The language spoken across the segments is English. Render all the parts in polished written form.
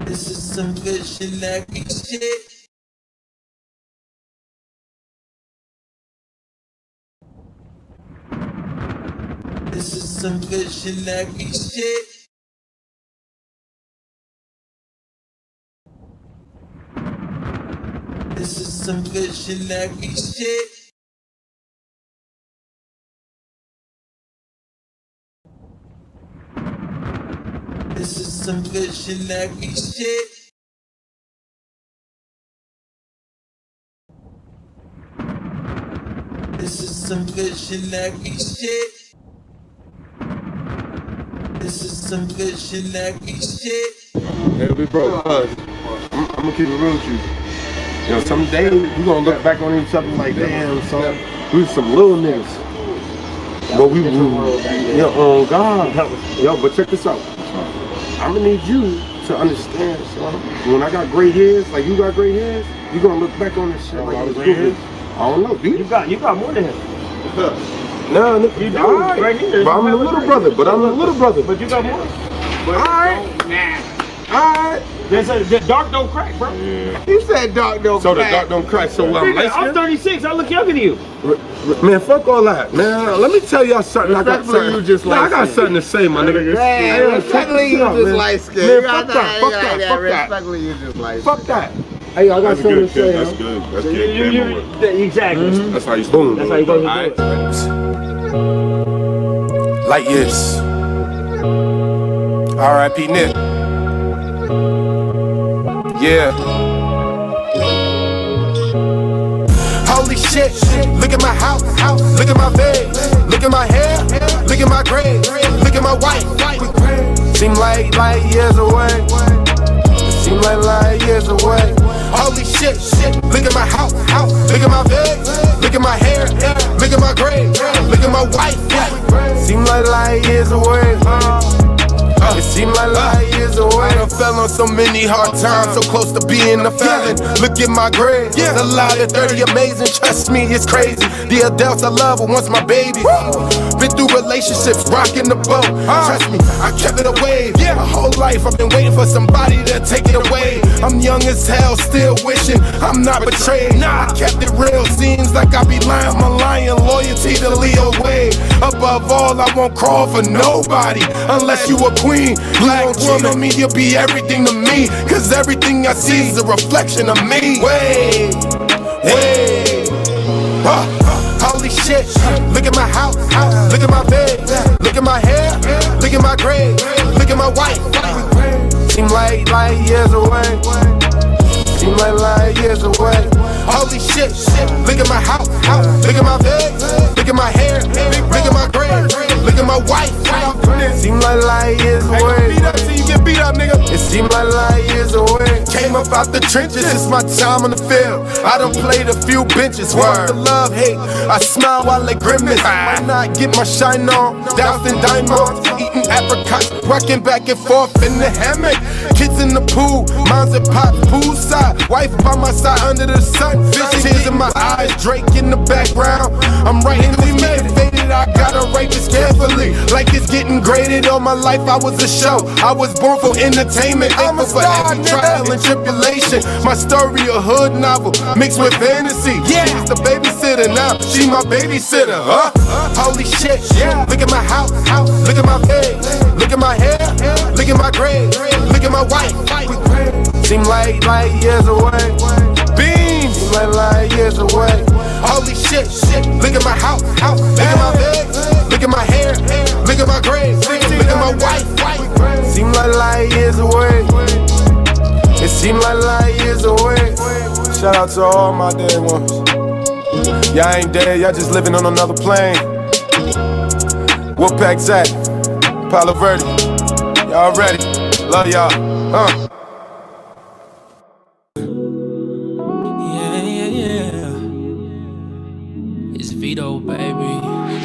This is some good shellacky shit. This is some good shellacky shit. This is some good shellacky shit. This is some good shellacky shit. This is some good shellacky shit. This is some good shellacky shit. Hey, we broke. I'm gonna keep it real with you. You know, someday we gonna look back on each other like, damn, son, we was some little niggas. But we, oh God, yo, but check this out. I'm gonna need you to understand, son. When I got gray hairs, like you got gray hairs, you gonna look back on this shit like it was good. I don't know, dude. You got more than him. No, you do. Right. Right here. But I'm the little brother. But you got more. Alright. Alright. The dark don't crack, bro. Yeah. You said dark don't crack. So the dark don't crack. So I'm 36. I look younger than you. Man, fuck all that. Man, let me tell y'all something. I got something. You just I got something to say, my nigga. Respectfully, you just light skin. Man, fuck that. Respectfully, you just light skin. Fuck that. Hey, I got something to say. That's good. That's good. Exactly. That's how you boom. That's how you go. Light years. R.I.P. Nick. Yeah. Holy shit. Look at my house. Look at my bed. Look at my hair. Look at my grades. Look at my wife. Seem like years away. Seem like years away. Holy shit. Look at my house. Look at my bed. Look at my hair. Look at my grades. Look at my wife. Seem like years away. It seemed like years away. I done fell on so many hard times, so close to being a felon. Look at my grades, a lot of 30 amazing. Trust me, it's crazy. The adults I love were once my babies. Been through relationships, rocking the boat. Trust me, I kept it away. My whole life I've been waiting for somebody to take it away. I'm young as hell, still wishing I'm not betrayed. I kept it real, seems like I be lying. My lying loyalty to Leo Way. Above all, I won't crawl for nobody unless you a queen. Black woman, me, you'll be everything to me. Cause everything I see is a reflection of me. Wait. Holy shit. Look at my house. Look at my bed. Look at my hair. Look at my grades. Look at my wife. Seem like years away. Seem like years away. Holy shit. Look at my house. Look at my bed. Look at my hair. Look at my grades. Look at my wife. Seem like years away. You get beat up, nigga. It seemed like years away. Came up out the trenches, it's my time on the field. I done played a few benches. Word. The love, hate. I smile while they grimace. Might not get my shine on. Doused in diamonds, eating apricots, rocking back and forth in the hammock. Kids in the pool, moms and pops poolside. Wife by my side under the sun. Fish tears in my eyes, Drake in the background. I'm writing this motivated. I gotta write this carefully, like it's getting graded. All my life I was a show. I was born for entertainment. I'm a star, every trial and tribulation. My story a hood novel mixed with fantasy. She's the babysitter now. She my babysitter. Holy shit. Look at my house. Look at my bed. Look at my hair. Look at my grades. Look at my wife. Seem like years away. Beams. Seem like years away. Holy shit. Look at my house. Look at my bed. Look at my hair. Look at my grades. Look at my wife. Seem like years away. It seemed like years away. Shout out to all my dead ones. Y'all ain't dead, y'all just living on another plane. Wolfpack Zach, Palo Verde. Y'all ready? Love y'all. Yeah. It's Vito, baby.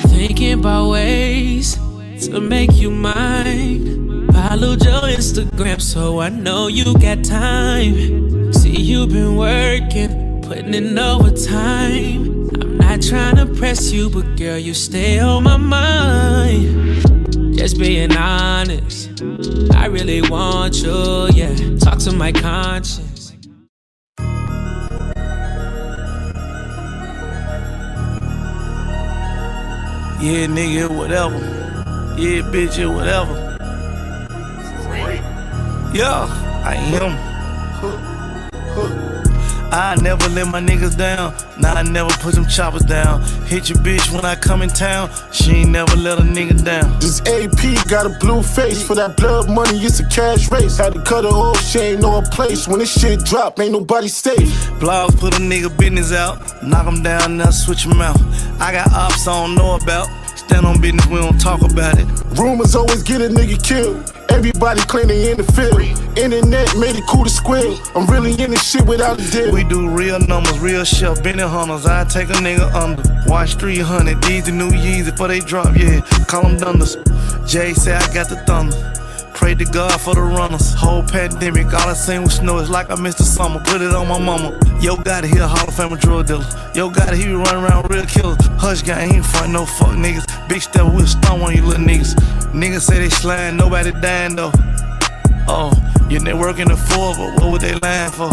Thinking about ways to make you mine. Followed your Instagram, so I know you got time. See, you've been working, putting in overtime. I'm not trying to press you, but girl, you stay on my mind. Just being honest, I really want you, yeah. Talk to my conscience. Yeah, nigga, whatever. Yeah, bitch, yeah, whatever. Yeah, I am. I never let my niggas down. Nah, I never put them choppers down. Hit your bitch when I come in town. She ain't never let a nigga down. This AP got a blue face. For that blood money, it's a cash race. Had to cut her off, she ain't know her place. When this shit drop, ain't nobody safe. Blogs put a nigga business out. Knock him down, now switch him out. I got ops I don't know about. Stand on business, we don't talk about it. Rumors always get a nigga killed. Everybody claim they in the field. Internet made it cool to squeal. I'm really in this shit without a deal. We do real numbers, real shit, Benny Hunters. I take a nigga under. Watch 300, these the new Yeezy before they drop, yeah. Call them Dunders. Jay say I got the thunder. Pray to God for the runners. Whole pandemic, all I seen was snow. It's like I missed the summer. Put it on my mama. Yo, got it, he a Hall of Fame drug dealer. Yo, got it, he be running around real killers. Hush gang, he ain't front no fuck niggas. Big step, we'll stun one of you little niggas. Niggas say they slime, nobody dying though. Oh, your network in the four, but what would they lying for?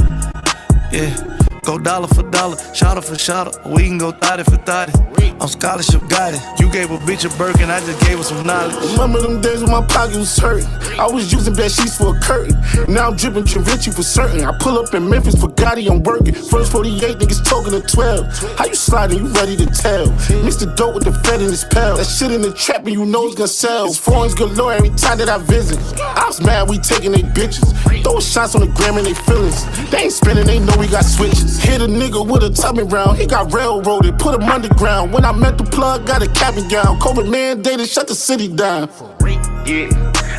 Yeah. Go dollar for dollar, shotter for shotter. We can go 30 for 30. On scholarship, got it. You gave a bitch a Birkin, I just gave her some knowledge. Remember them days when my pocket was hurting? I was using bed sheets for a curtain. Now I'm dripping Vinci for certain. I pull up in Memphis for Gotti, I'm working. First 48 niggas talking to 12. How you sliding? You ready to tell? Mix the dope with the Fed in his pal. That shit in the trap and you know it's gonna sell. It's foreigns galore every time that I visit. I was mad we taking they bitches. Throwing shots on the gram and they feelings. They ain't spinning, they know we got switches. Hit a nigga with a tummy round, he got railroaded, put him underground. When I met the plug, got a cap and gown. COVID mandated, shut the city down. Yeah,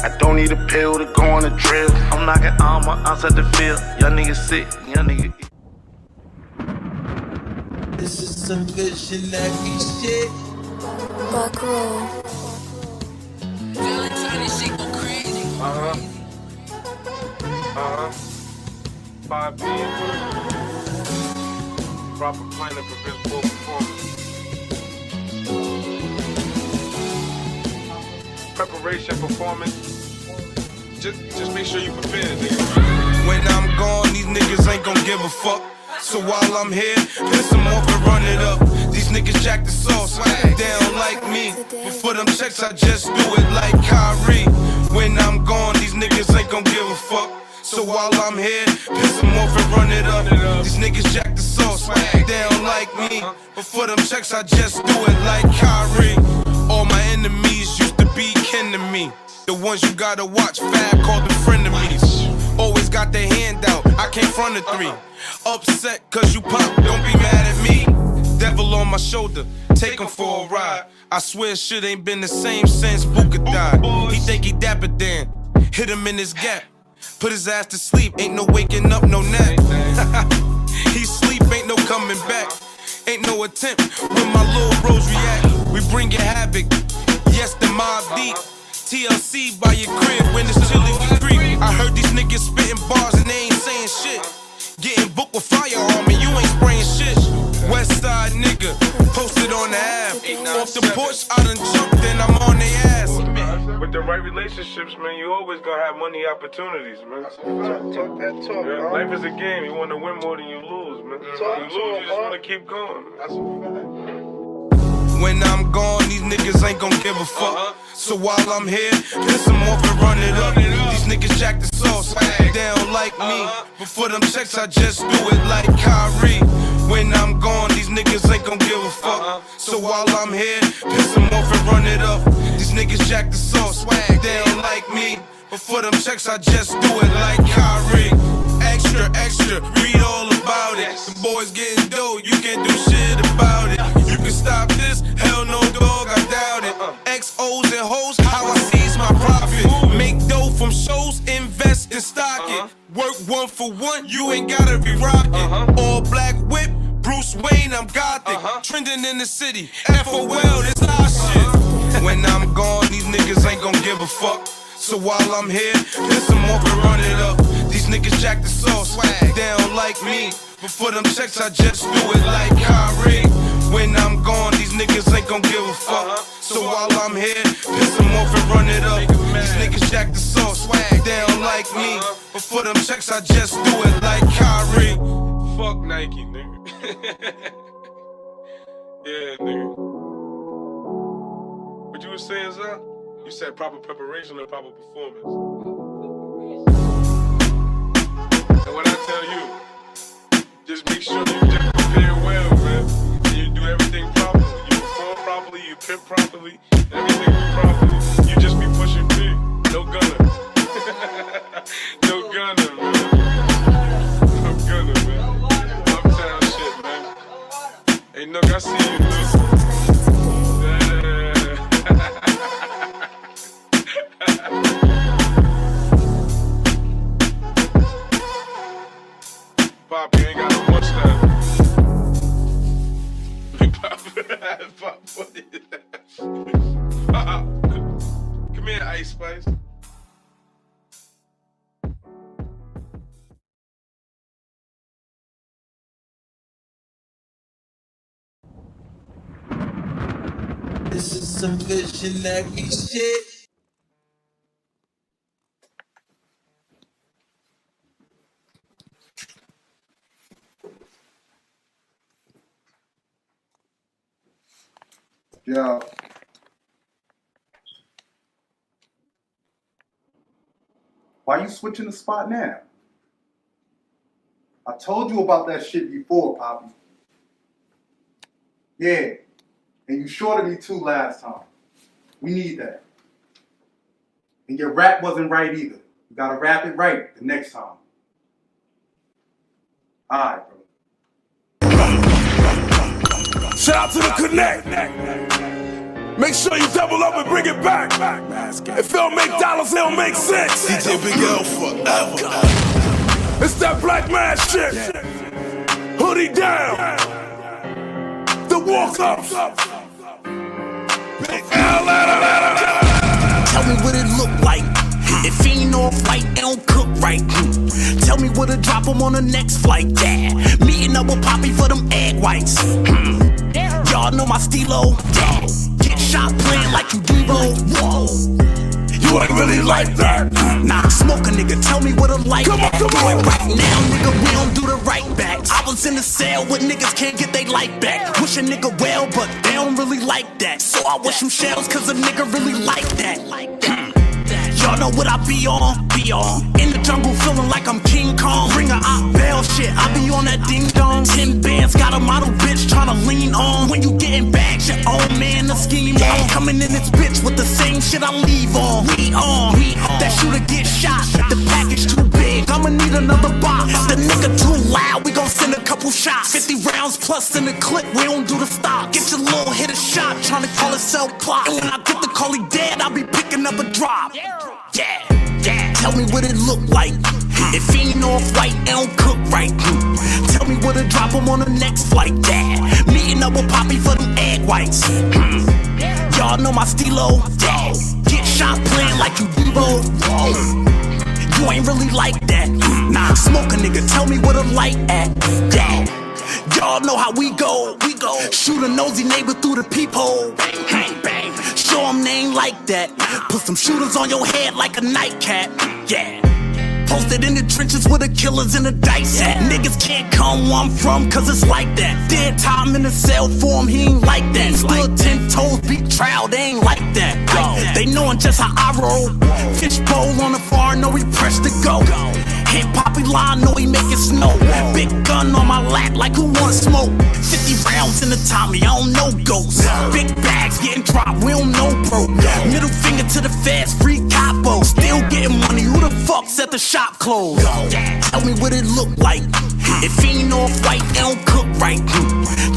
I don't need a pill to go on a drill. I'm knocking armor outside the field. Y'all niggas sick, y'all niggas. This is some good shellacky shit. Buck roll. Five being proper planning for visible performance. Preparation, performance. Just make sure you prepared, nigga. When I'm gone, these niggas ain't gon' give a fuck. So while I'm here, piss them off and run it up. These niggas jack the sauce, down like me. But for them checks, I just do it like Kyrie. When I'm gone, these niggas ain't gon' give a fuck. So while I'm here, piss them off and run it up. These niggas jack the sauce, down like me. But for them checks, I just do it like Kyrie. All my enemies used to be kin to me. The ones you gotta watch, Fab called the friend of me. Always got their hand out, I came from the three. Upset cause you pop, don't be mad at me. Devil on my shoulder, take him for a ride. I swear shit ain't been the same since Booker died. He think he dapper Dan, hit him in his gap. Put his ass to sleep, ain't no waking up, no nap. He sleep, ain't no coming back. Ain't no attempt when my little bros react. We bring it havoc, yes the mob deep. TLC by your crib when it's chilly we creep. I heard these niggas spitting bars and they ain't saying shit. Getting booked with firearm and you ain't spraying shit. West side nigga, posted on the app. Off the porch, I done jumped and I'm on their ass. With the right relationships, man, you always gonna have money opportunities, man. Talk that talk, Yeah, man. life is a game. You wanna win more than you lose, man. You lose, you just wanna keep going. That's a fact. When I'm gone, these niggas ain't gon' give a fuck. So while I'm here, piss them off and run it up. These niggas jack the sauce, down like me. But for them checks, I just do it like Kyrie. When I'm gone, these niggas ain't gon' give a fuck. So while I'm here, piss them off and run it up. These niggas jack the sauce, down like me. But for them checks, I just do it like Kyrie. Extra, extra, read all about it. The boys getting dough, you can't do shit about it. You can stop this, hell no dog, I doubt it. XOs and hoes, how I seize my profit. Make dough from shows, invest and stock it. Work one for one, you ain't gotta be rockin'. All black whip, Bruce Wayne, I'm gothic. Trending in the city, FOL, this our shit. When I'm gone, these niggas ain't gon' give a fuck. So while I'm here, piss them off and run it up. These niggas jack the sauce, down like me. But for them checks, I just do it like Kyrie. When I'm gone, these niggas ain't gon' give a fuck. So while I'm here, piss them off and run it up. These niggas jack the sauce, swag down like me. But for them checks, I just do it like Kyrie. Fuck Nike, nigga. Yeah, nigga. What you was saying, son? You said proper preparation and proper performance. And what I tell you, just make sure you just prepare well, man. And you do everything properly. You perform properly, you pimp properly, everything properly. You just be pushing P. No gunner. No gunner, man. No gunner, man. Uptown shit, man. Hey, Nook, I see you, man. Pop, you ain't got no much time. Pop, what is that? Come here, Ice Spice. This is some visionary shit. Yeah. Why you switching the spot now? I told you about that shit before, Poppy. Yeah. And you shorted me too last time. We need that. And your rap wasn't right either. You gotta rap it right the next time. Alright, bro. Shout out to the Connect. Make sure you double up and bring it back. If it don't make dollars, it don't make sense. DJ Big L forever. It's that black man shit. Hoodie down. The walk-ups. Big L. Tell me what it look like. If he ain't off white, it don't cook right. Tell me where to drop him on the next flight. Yeah, meeting up with Poppy for them egg whites. Y'all know my stilo. Yeah. Get shot playing like you Devo. Whoa. You ain't really like that. Nah, smoke a nigga, tell me what I'm like. Come on, come Do on. it right now, nigga, we don't do the right backs. I was in the cell with niggas can't get they life back. Wish a nigga well, but they don't really like that. So I wish them shells, cause a nigga really like that. Y'all know what I be on, In the jungle feeling like I'm King Kong. Bring a op bell shit, I be on that ding dong. 10 bands, got a model bitch tryna lean on. When you getting bags, your own man, the scheme on. I'm coming in this bitch with the same shit I leave on. We on, that shooter get shot. The package too big, I'ma need another box. The nigga too loud, we gon' send a couple shots. 50 rounds plus in the clip, we don't do the stock. Get your little hit a shot, tryna call itself clock. And when I get the call, he dead, I'll be picking up a drop. Yeah, tell me what it look like. If he ain't off white, it don't cook right. Tell me where to drop him on the next flight. Yeah, meeting up with Poppy for them egg whites. Y'all know my stilo. Yeah, get shot playing like you Devo. You ain't really like that. Nah, smoke a nigga, tell me where the light at. Yeah, y'all know how we go. Shoot a nosy neighbor through the peephole. Bang, bang. Show them they ain't like that. Put some shooters on your head like a nightcap. Yeah. Posted in the trenches with the killers in the dice at. Niggas can't come where I'm from cause it's like that. Dead time in the cell for him, he ain't like that. Stood 10 toes, beat trial, they ain't like that. They knowin' just how I roll. Fishbowl on the far, know he pressed to go. Hit Poppy line, know he make it snow. Big gun on my lap like who wanna smoke. 50 rounds in the Tommy, I don't know ghosts. Big bags getting dropped, we don't know bro. Middle finger to the feds, free capo. Still getting money, who the fuck set the shop closed? Tell me what it look like. If he ain't off white, it don't cook right.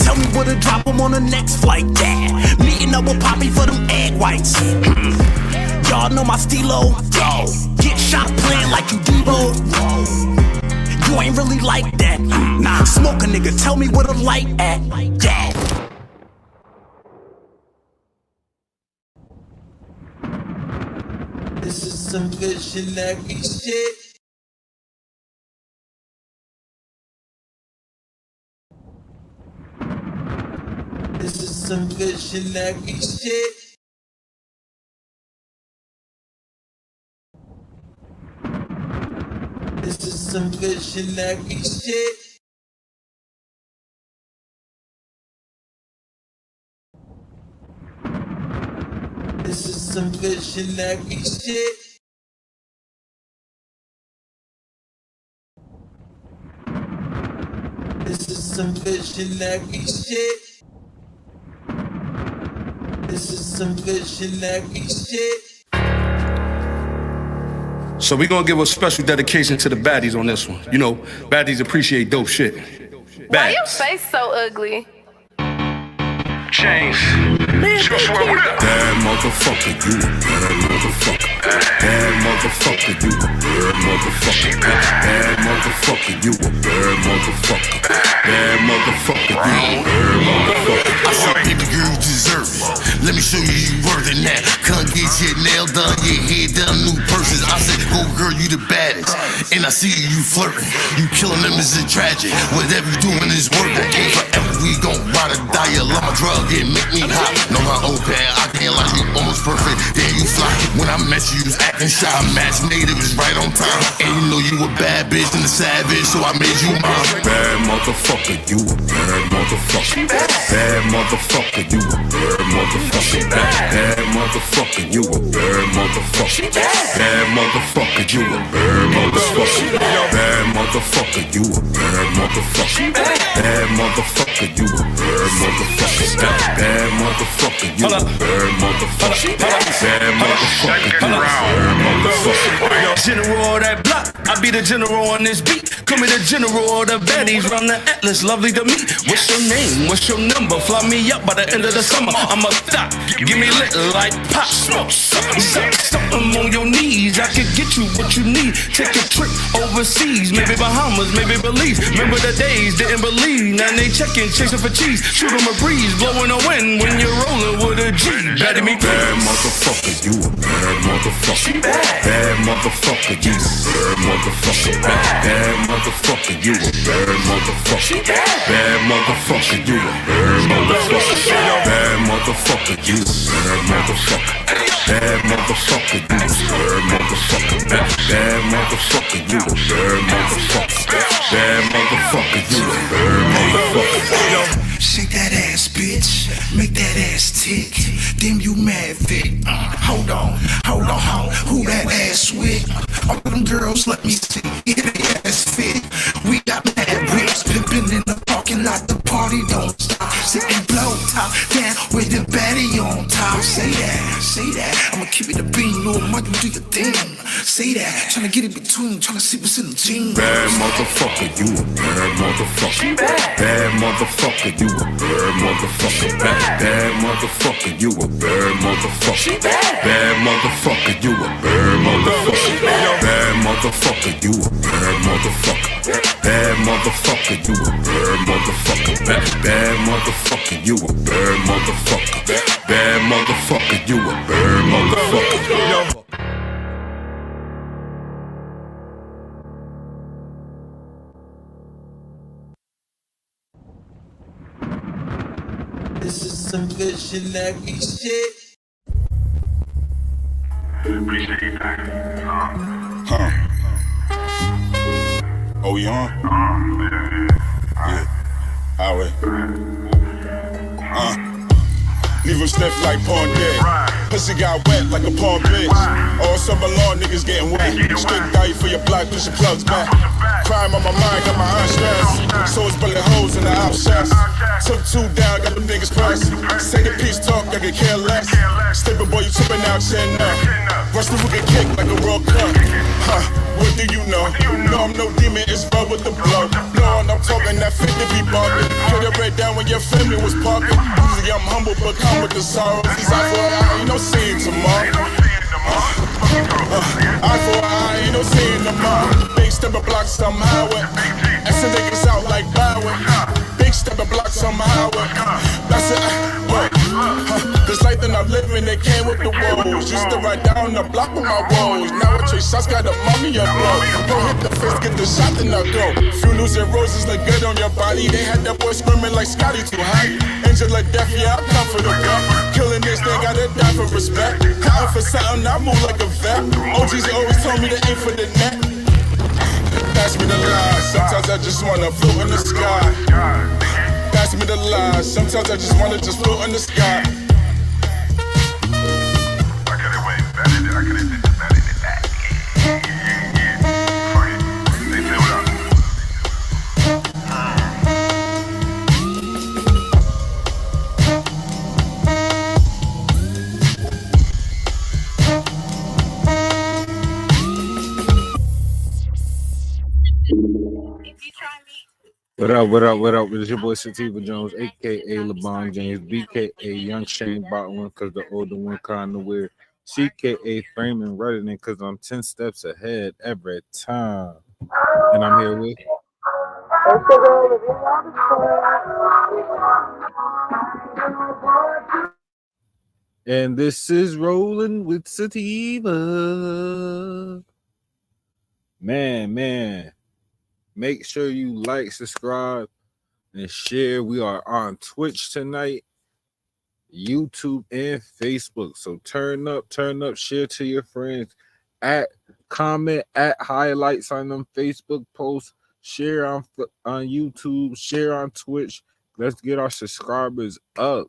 Tell me where to drop him on the next flight. Yeah, meeting up with Poppy for them egg whites. Y'all know my stilo. Get shot playing like you Devo. You ain't really like that. Nah, smoke a nigga, tell me where the light at. Yeah. This is some visionary shit. This is some visionary shit. some visionary shit. This is some visionary shit. This is some visionary shit. This is some visionary shit. So we're gonna give a special dedication to the baddies on this one. You know, baddies appreciate dope shit. Why your face so ugly? Chains. Bad motherfucker, you a bad motherfucker. Bad motherfucker, you a bad motherfucker. Bad motherfucker, you a bad motherfucker. Bad motherfucker, you a bad motherfucker. I said, baby girl, you deserve it. Let me show you you worth it now. Come get your nail done, your hair done, new purses. I said, go girl, you the baddest. And I see you flirting. You killing them is tragic. Whatever you doing is working. Forever we gon' ride or die. You love my drug, it make me hot. Know how open, I can't lie, you almost perfect. Then you fly. When I met you, you was acting shy. Match native is right on time. And you know you a bad bitch and a savage, so I made you mine. Bad motherfucker, you a bad motherfucker. Bad motherfucker, you a bad motherfucker. Bad motherfucker, you a bad motherfucker. Bad motherfucker, you a bad motherfucker. Bad motherfucker, you a bad motherfucker. Bad motherfucker, you a bad motherfucker. Bad motherfucker, you a bad motherfucker. Bad motherfucker, you a bad motherfucker. General of that block, I be the general on this beat. Call me the general of the baddies, run the atlas, lovely to meet. What's your name? What's your number? Fly me up by the end of the summer. I'm a thot, give me lit like pop. Something on your knees, I can get you what you need. Take a trip overseas, maybe Bahamas, maybe Belize. Remember the days, didn't believe. Now they checking, chasing for cheese. Shoot 'em a breeze, blowing a wind when you're rolling with a G. Baddie me bad motherfucker, you a bad motherfucker. Bad motherfucker, you a bad motherfucker. Bad motherfucker, you a bad motherfucker. Bad motherfucker, you a bad motherfucker. Bad motherfucker, you a bad motherfucker. Bad motherfucker, you a bad motherfucker. Bad motherfucker, you a bad motherfucker. Bad motherfucker, you a bad motherfucker. Shake that ass, bitch. Make that ass tick. Damn, you mad thick. Hold on. Who that ass with? All them girls, let me see. Get their ass fit. We got mad whips. Pimpin' in the parking lot. The party don't stop. Sitting blow top down with the baddie on top. Say that. I'ma keep it a bean. Little Mike, do your thing. Say that. Tryna get in between. Tryna see what's in the jeans. Bad motherfucker, you a bad motherfucker. Bad motherfucker, you a bad motherfucker. Bad motherfucker, you a bad motherfucker. Bad motherfucker, you a bad motherfucker. Bad motherfucker, you a bad motherfucker. Bad motherfucker, you a bad motherfucker. Bad motherfucker, you a bad motherfucker. Bad motherfucker, you a bad motherfucker. This is some visionary shit. Appreciate that. Huh. Oh, you on? Yeah. Alright. Leave him stiff like pawn dead. Pussy got wet like a pawn bitch. All summer long niggas getting wet. Straight value for your block, push your plugs back. Crime on my mind, got my eyes stressed. Swords bullet holes in the out chest. Took two down, got them niggas pressed. Say the peace talk, I could care less. Stupid boy, you tripping out, chin up. Rush the hook kick like a World Cup. What do you know? No, I'm no demon, it's bro with the blow. No, and I'm talking that fit to be barking. Put it right down when your family was parking. Usually I'm humble, but calm with the sorrows. These eye for an eye, you know, see you tomorrow. Eye for an eye, you know, see you tomorrow. Big step and block some highway. And send niggas out like Byway. Big step and block some highway. That's it, this life that I'm living, it came with the woes. Used to ride down the block with my woes. Now I chase shots, got a mommy up low. Go hit the fist, get the shot, then I go. Funerals and roses look good on your body. They had that boy screaming like Scotty too high. Angel like death, yeah, I'm comfortable. Killing this, they gotta die for respect. Cutting for something, I move like a vet. OGs always told me to aim for the net. Pass me the lie, sometimes I just wanna float in the sky. Pass me the lie, sometimes I just wanna just float in the sky. I could have went better, I could have did better than that. Yeah. Fuck it. They filled up. What up, what up, what up? It's your boy Sativa Jones, aka LeBron James, BKA Young Shane Bottom because the older one kind of weird, CKA Framing Redden because I'm 10 steps ahead every time. And I'm here with. And this is Rolling with Sativa. Man. Make sure you like, subscribe, and share. We are on Twitch tonight, YouTube, and Facebook. So turn up, share to your friends, comment, highlights on them Facebook posts, share on YouTube, share on Twitch. Let's get our subscribers up.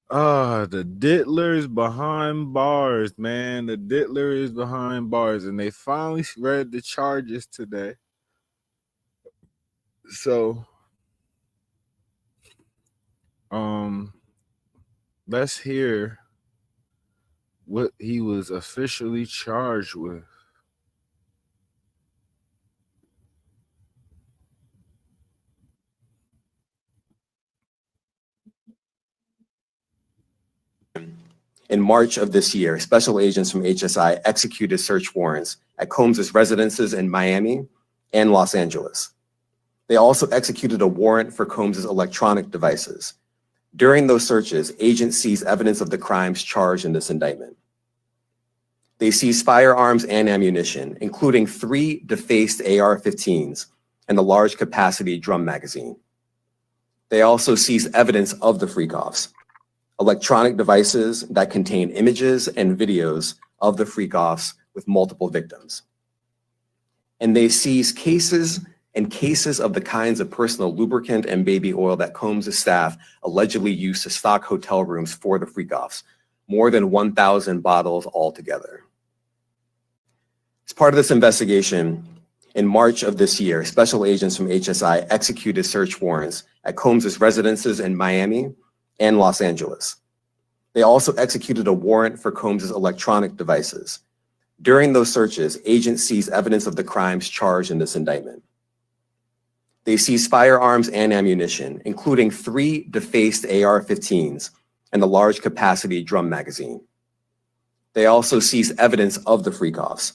The Diddler is behind bars, man. The Diddler is behind bars, and they finally read the charges today. So, let's hear what he was officially charged with. In March of this year, special agents from HSI executed search warrants at Combs' residences in Miami and Los Angeles. They also executed a warrant for Combs' electronic devices. During those searches, agents seized evidence of the crimes charged in this indictment. They seized firearms and ammunition, including 3 defaced AR-15s and a large capacity drum magazine. They also seized evidence of the freak-offs, electronic devices that contain images and videos of the freak-offs with multiple victims. And they seized cases of the kinds of personal lubricant and baby oil that Combs' staff allegedly used to stock hotel rooms for the freak-offs, more than 1,000 bottles altogether. As part of this investigation, in March of this year, special agents from HSI executed search warrants at Combs' residences in Miami and Los Angeles. They also executed a warrant for Combs' electronic devices. During those searches, agents seized evidence of the crimes charged in this indictment. They seized firearms and ammunition, including 3 defaced AR-15s and a large capacity drum magazine. They also seized evidence of the freak-offs,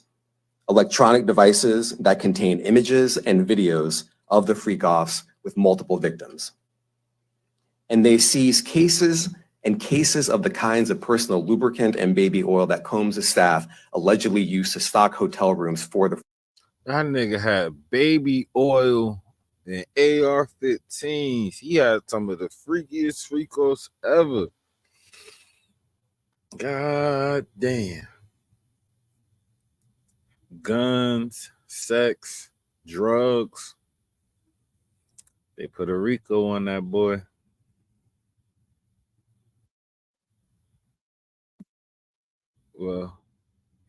electronic devices that contain images and videos of the freak-offs with multiple victims. And they seized cases of the kinds of personal lubricant and baby oil that Combs' staff allegedly used to stock hotel rooms for the. That nigga had baby oil and AR-15s. He had some of the freakiest freakos ever. God damn. Guns, sex, drugs. They put a Rico on that boy. Well,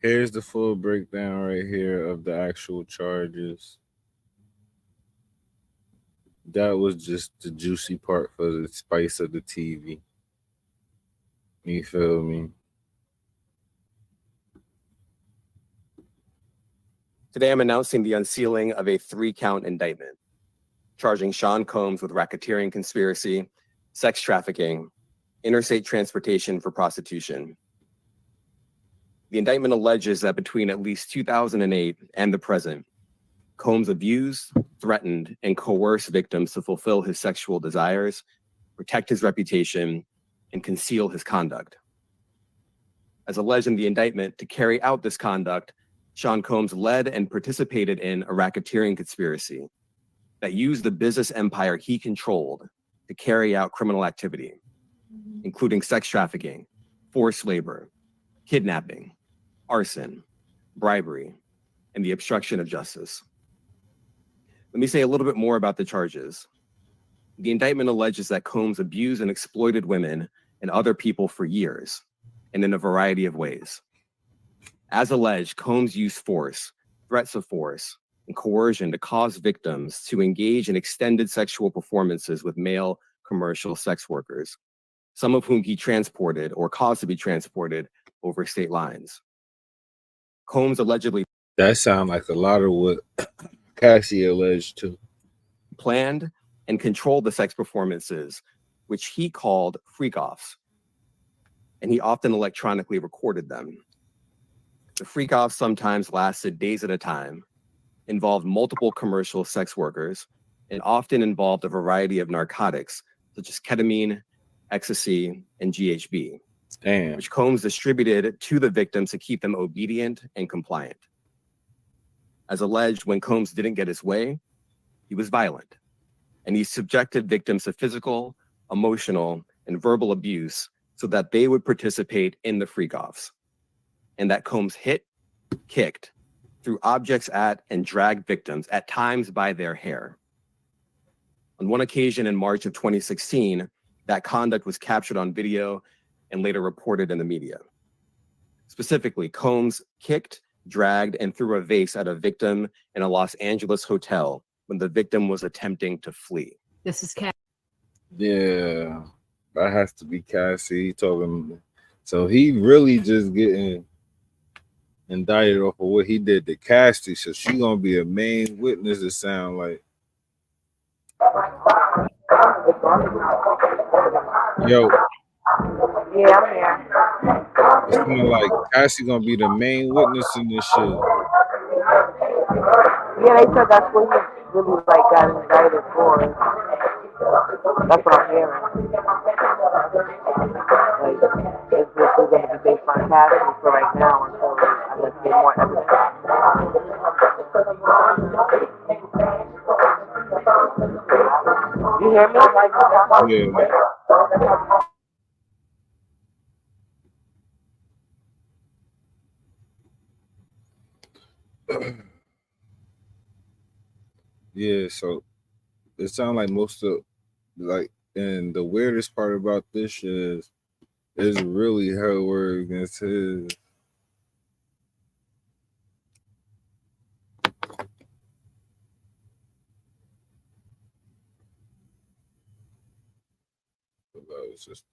here's the full breakdown right here of the actual charges. That was just the juicy part for the spice of the TV. You feel me? Today, I'm announcing the unsealing of a 3-count indictment, charging Sean Combs with racketeering conspiracy, sex trafficking, interstate transportation for prostitution. The indictment alleges that between at least 2008 and the present, Combs abused, threatened, and coerced victims to fulfill his sexual desires, protect his reputation, and conceal his conduct. As alleged in the indictment, to carry out this conduct, Sean Combs led and participated in a racketeering conspiracy that used the business empire he controlled to carry out criminal activity, including sex trafficking, forced labor, kidnapping, arson, bribery, and the obstruction of justice. Let me say a little bit more about the charges. The indictment alleges that Combs abused and exploited women and other people for years, and in a variety of ways. As alleged, Combs used force, threats of force, and coercion to cause victims to engage in extended sexual performances with male commercial sex workers, some of whom he transported or caused to be transported over state lines. Combs allegedly That sounds like a lot of what Cassie alleged to. Planned and controlled the sex performances, which he called freak-offs, and he often electronically recorded them. The freak-offs sometimes lasted days at a time, involved multiple commercial sex workers, and often involved a variety of narcotics, such as ketamine, ecstasy, and GHB, which Combs distributed to the victims to keep them obedient and compliant. As alleged, when Combs didn't get his way, he was violent, and he subjected victims to physical, emotional, and verbal abuse so that they would participate in the freak-offs, and that Combs hit, kicked, threw objects at, and dragged victims, at times by their hair. On one occasion in March of 2016, that conduct was captured on video and later reported in the media. Specifically, Combs kicked, dragged, and threw a vase at a victim in a Los Angeles hotel when the victim was attempting to flee. This is Cat. Yeah, that has to be Cassie talking. So he really just getting indicted off of what he did to Cassie. So she gonna be a main witness. It sound like. Yo. Yeah, I'm here. It's kind of like Cassie gonna be the main witness in this shit. Yeah, they said that's what he really got indicted for. That's what I'm hearing. It's just going to be based on Cassie for right now until I guess get more evidence. You hear me? Yeah. Yeah, so it sounds like most of and the weirdest part about this shit is really her word against his. It's just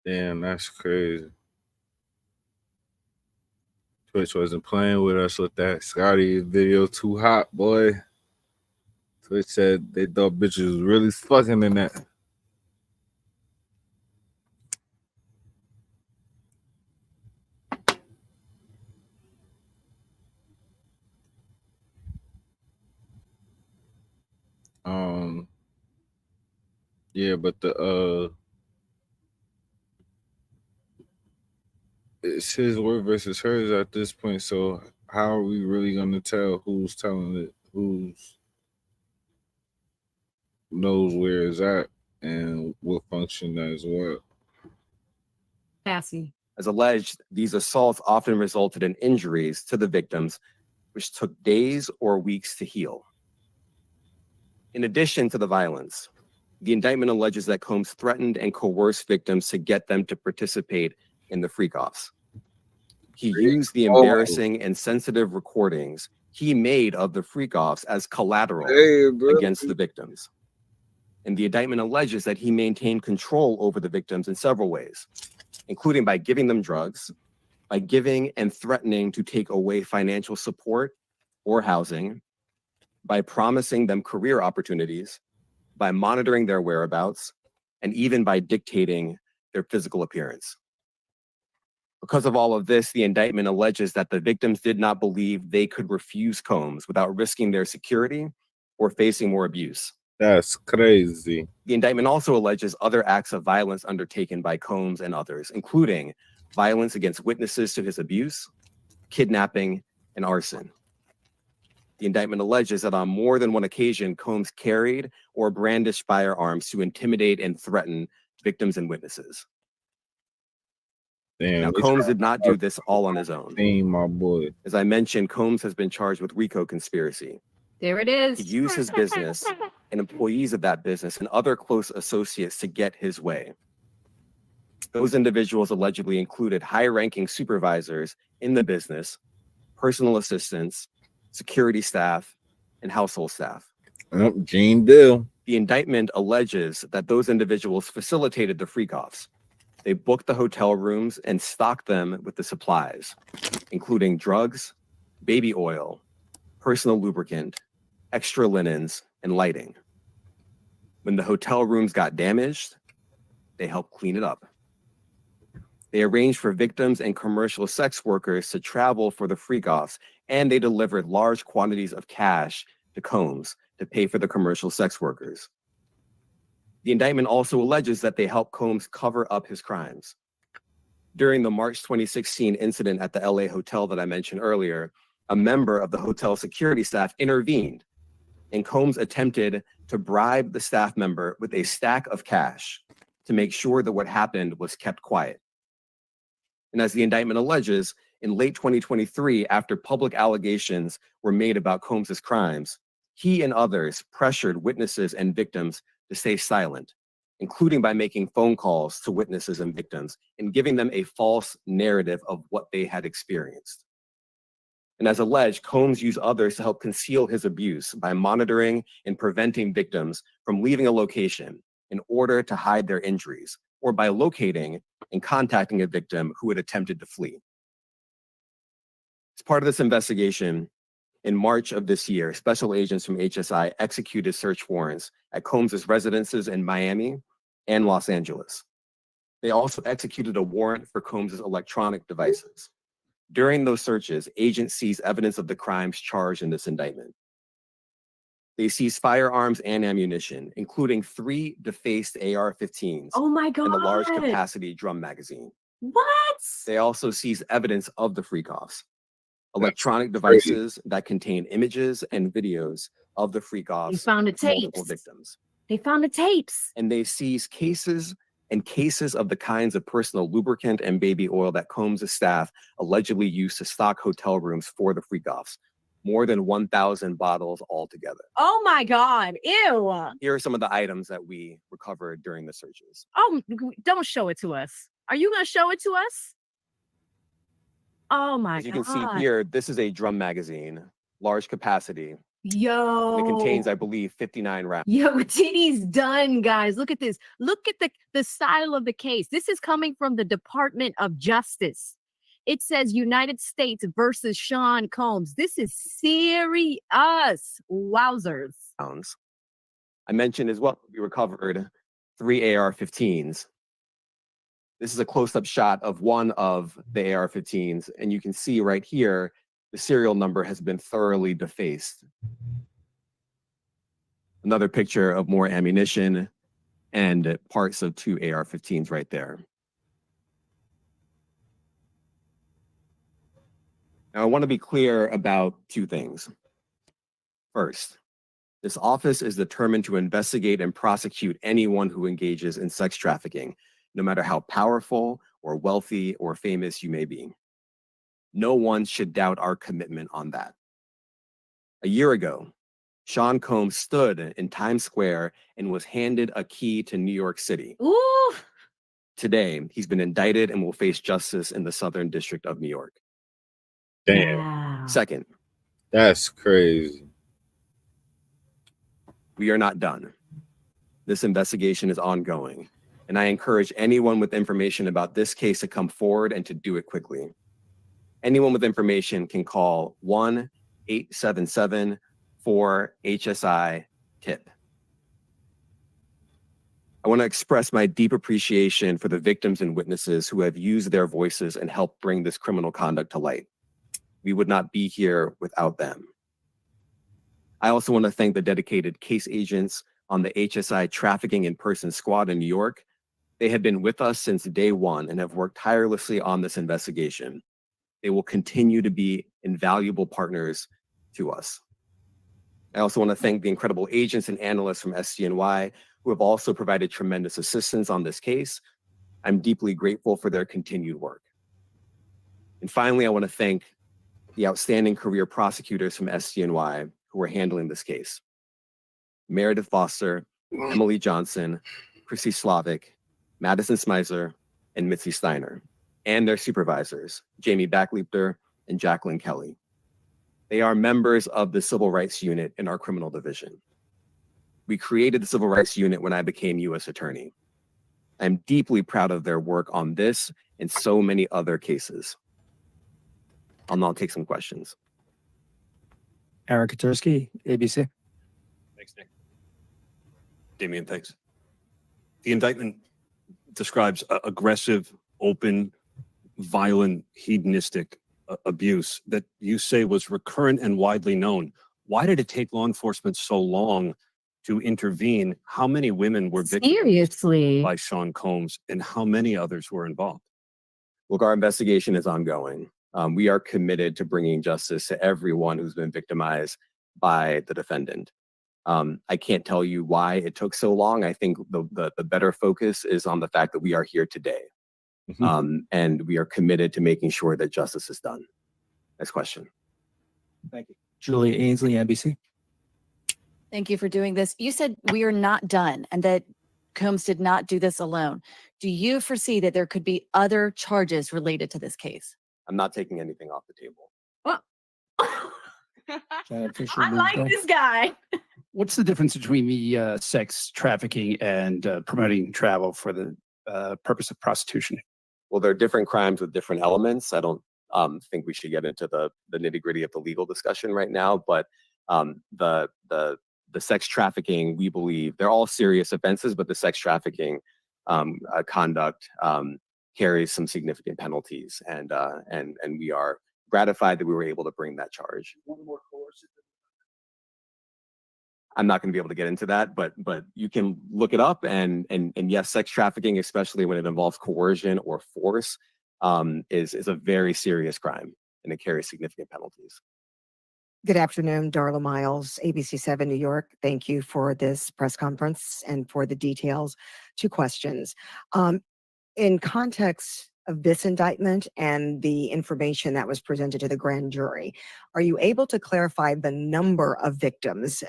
damn, that's crazy. Twitch wasn't playing with us with that Scotty video too hot, boy. Twitch said they thought bitches was really fucking in that. Yeah, but it's his word versus hers at this point. So how are we really gonna tell who's telling it, who's knows where it's at, and what function as well? Cassie. As alleged, these assaults often resulted in injuries to the victims, which took days or weeks to heal. In addition to the violence, The indictment alleges that Combs threatened and coerced victims to get them to participate in the freak-offs. He used the embarrassing and sensitive recordings he made of the freak-offs as collateral against the victims. And the indictment alleges that he maintained control over the victims in several ways, including by giving them drugs, by giving and threatening to take away financial support or housing, by promising them career opportunities, by monitoring their whereabouts, and even by dictating their physical appearance. Because of all of this, the indictment alleges that the victims did not believe they could refuse Combs without risking their security or facing more abuse. That's crazy. The indictment also alleges other acts of violence undertaken by Combs and others, including violence against witnesses to his abuse, kidnapping, and arson. The indictment alleges that on more than one occasion, Combs carried or brandished firearms to intimidate and threaten victims and witnesses. Damn, now, Combs did not do this all on his own. My boy. As I mentioned, Combs has been charged with RICO conspiracy. There it is. He used his business and employees of that business and other close associates to get his way. Those individuals allegedly included high-ranking supervisors in the business, personal assistants, security staff, and household staff. Gene Dill. The indictment alleges that those individuals facilitated the freak-offs. They booked the hotel rooms and stocked them with the supplies, including drugs, baby oil, personal lubricant, extra linens, and lighting. When the hotel rooms got damaged, they helped clean it up. They arranged for victims and commercial sex workers to travel for the freak-offs, and they delivered large quantities of cash to Combs to pay for the commercial sex workers. The indictment also alleges that they helped Combs cover up his crimes. During the March 2016 incident at the LA hotel that I mentioned earlier, a member of the hotel security staff intervened, and Combs attempted to bribe the staff member with a stack of cash to make sure that what happened was kept quiet. And as the indictment alleges, in late 2023, after public allegations were made about Combs's crimes, he and others pressured witnesses and victims to stay silent, including by making phone calls to witnesses and victims and giving them a false narrative of what they had experienced. And as alleged, Combs used others to help conceal his abuse by monitoring and preventing victims from leaving a location in order to hide their injuries, or by locating and contacting a victim who had attempted to flee. As part of this investigation, in March of this year, special agents from HSI executed search warrants at Combs's residences in Miami and Los Angeles. They also executed a warrant for Combs's electronic devices. During those searches, agents seized evidence of the crimes charged in this indictment. They seized firearms and ammunition, including 3 defaced AR-15s Oh my God. and a large capacity drum magazine. What? They also seized evidence of the freak-offs, electronic devices that contain images and videos of the freak-offs. They found the of multiple tapes. victims. They found the tapes. And they seized cases and cases of the kinds of personal lubricant and baby oil that Combs' staff allegedly used to stock hotel rooms for the freak-offs. More than 1,000 bottles altogether. Oh my God. Ew. Here are some of the items that we recovered during the searches. Oh, don't show it to us. Are you going to show it to us? Oh my God. As you can see here, this is a drum magazine, large capacity. Yo. It contains, I believe, 59 rounds. Yo, Diddy's done, guys. Look at this. Look at the style of the case. This is coming from the Department of Justice. It says United States versus Sean Combs. This is serious. Wowzers. I mentioned as well, we recovered 3 AR-15s. This is a close-up shot of one of the AR-15s, and you can see right here, the serial number has been thoroughly defaced. Another picture of more ammunition and parts of 2 AR-15s right there. Now, I want to be clear about 2 things. First, this office is determined to investigate and prosecute anyone who engages in sex trafficking, no matter how powerful or wealthy or famous you may be. No one should doubt our commitment on that. A year ago, Sean Combs stood in Times Square and was handed a key to New York City. Ooh. Today, he's been indicted and will face justice in the Southern District of New York. Damn. Wow. Second, That's crazy. we are not done. This investigation is ongoing, and I encourage anyone with information about this case to come forward and to do it quickly. Anyone with information can call 1-877-4-HSI-TIP. I want to express my deep appreciation for the victims and witnesses who have used their voices and helped bring this criminal conduct to light. We would not be here without them. I also want to thank the dedicated case agents on the HSI Trafficking in Person Squad in New York. They have been with us since day one and have worked tirelessly on this investigation. They will continue to be invaluable partners to us. I also want to thank the incredible agents and analysts from SDNY who have also provided tremendous assistance on this case. I'm deeply grateful for their continued work. And finally, I want to thank the outstanding career prosecutors from SDNY who are handling this case. Meredith Foster, Emily Johnson, Chrissy Slavic, Madison Smeisler, and Mitzi Steiner, and their supervisors, Jamie Backleeper and Jacqueline Kelly. They are members of the Civil Rights Unit in our criminal division. We created the Civil Rights Unit when I became U.S. Attorney. I'm deeply proud of their work on this and so many other cases. I'll now take some questions. Aaron Katursky, ABC. Thanks, Nick. Damian, thanks. The indictment describes aggressive, open, violent, hedonistic abuse that you say was recurrent and widely known. Why did it take law enforcement so long to intervene? How many women were victimized by Sean Combs, and how many others were involved? Look, our investigation is ongoing. We are committed to bringing justice to everyone who's been victimized by the defendant. I can't tell you why it took so long. I think the better focus is on the fact that we are here today. And we are committed to making sure that justice is done. Next question. Thank you. Julia Ainsley, NBC. Thank you for doing this. You said we are not done and that Combs did not do this alone. Do you foresee that there could be other charges related to this case? I'm not taking anything off the table. I like this guy. What's the difference between the sex trafficking and promoting travel for the purpose of prostitution? Well, there are different crimes with different elements. I don't think we should get into the nitty-gritty of the legal discussion right now, but the sex trafficking, we believe, they're all serious offenses, but the sex trafficking conduct carries some significant penalties, and we are gratified that we were able to bring that charge. One more coercive. I'm not going to be able to get into that, but you can look it up, and yes, sex trafficking, especially when it involves coercion or force, is a very serious crime, and it carries significant penalties. Good afternoon, Darla Miles, ABC7 New York. Thank you for this press conference and for the details. 2 questions. In context of this indictment and the information that was presented to the grand jury, are you able to clarify the number of victims?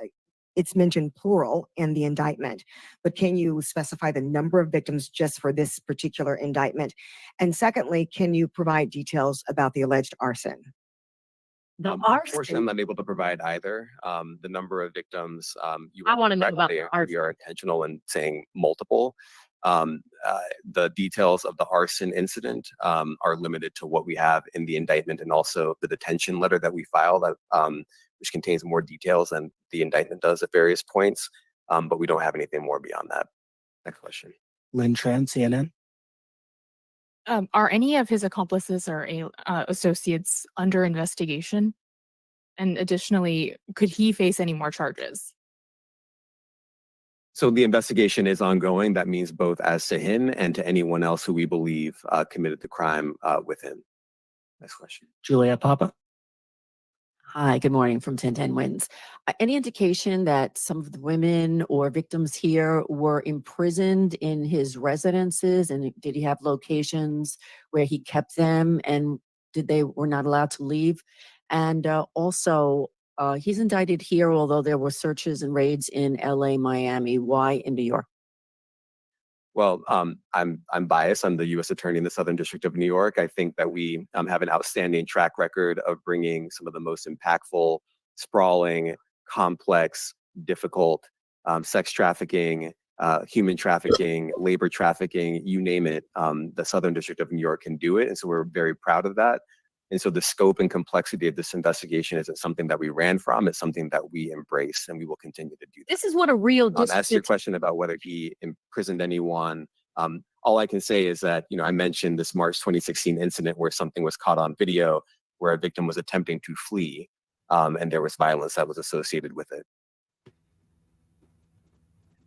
It's mentioned plural in the indictment, but can you specify the number of victims just for this particular indictment? And secondly, can you provide details about the alleged arson? Unfortunately, I'm not able to provide either. The number of victims, I want to know about the arson. We are intentional in saying multiple. The details of the arson incident are limited to what we have in the indictment, and also the detention letter that we filed, which contains more details than the indictment does at various points. But we don't have anything more beyond that. Next question. Lynn Tran, CNN. Are any of his accomplices or associates under investigation? And additionally, could he face any more charges? So the investigation is ongoing. That means both as to him and to anyone else who we believe committed the crime with him. Next question. Juliet Papa. Hi, good morning from 1010 Wins. Any indication that some of the women or victims here were imprisoned in his residences, and did he have locations where he kept them, and were not allowed to leave? And also, He's indicted here, although there were searches and raids in LA, Miami. Why in New York? Well, I'm biased. I'm the U.S. Attorney in the Southern District of New York. I think that we have an outstanding track record of bringing some of the most impactful, sprawling, complex, difficult sex trafficking, human trafficking, labor trafficking, you name it. The Southern District of New York can do it, and so we're very proud of that. And so the scope and complexity of this investigation isn't something that we ran from. It's something that we embrace, and we will continue to do that. This is what a real As to your question about whether he imprisoned anyone, all I can say is that, I mentioned this March 2016 incident where something was caught on video where a victim was attempting to flee, and there was violence that was associated with it.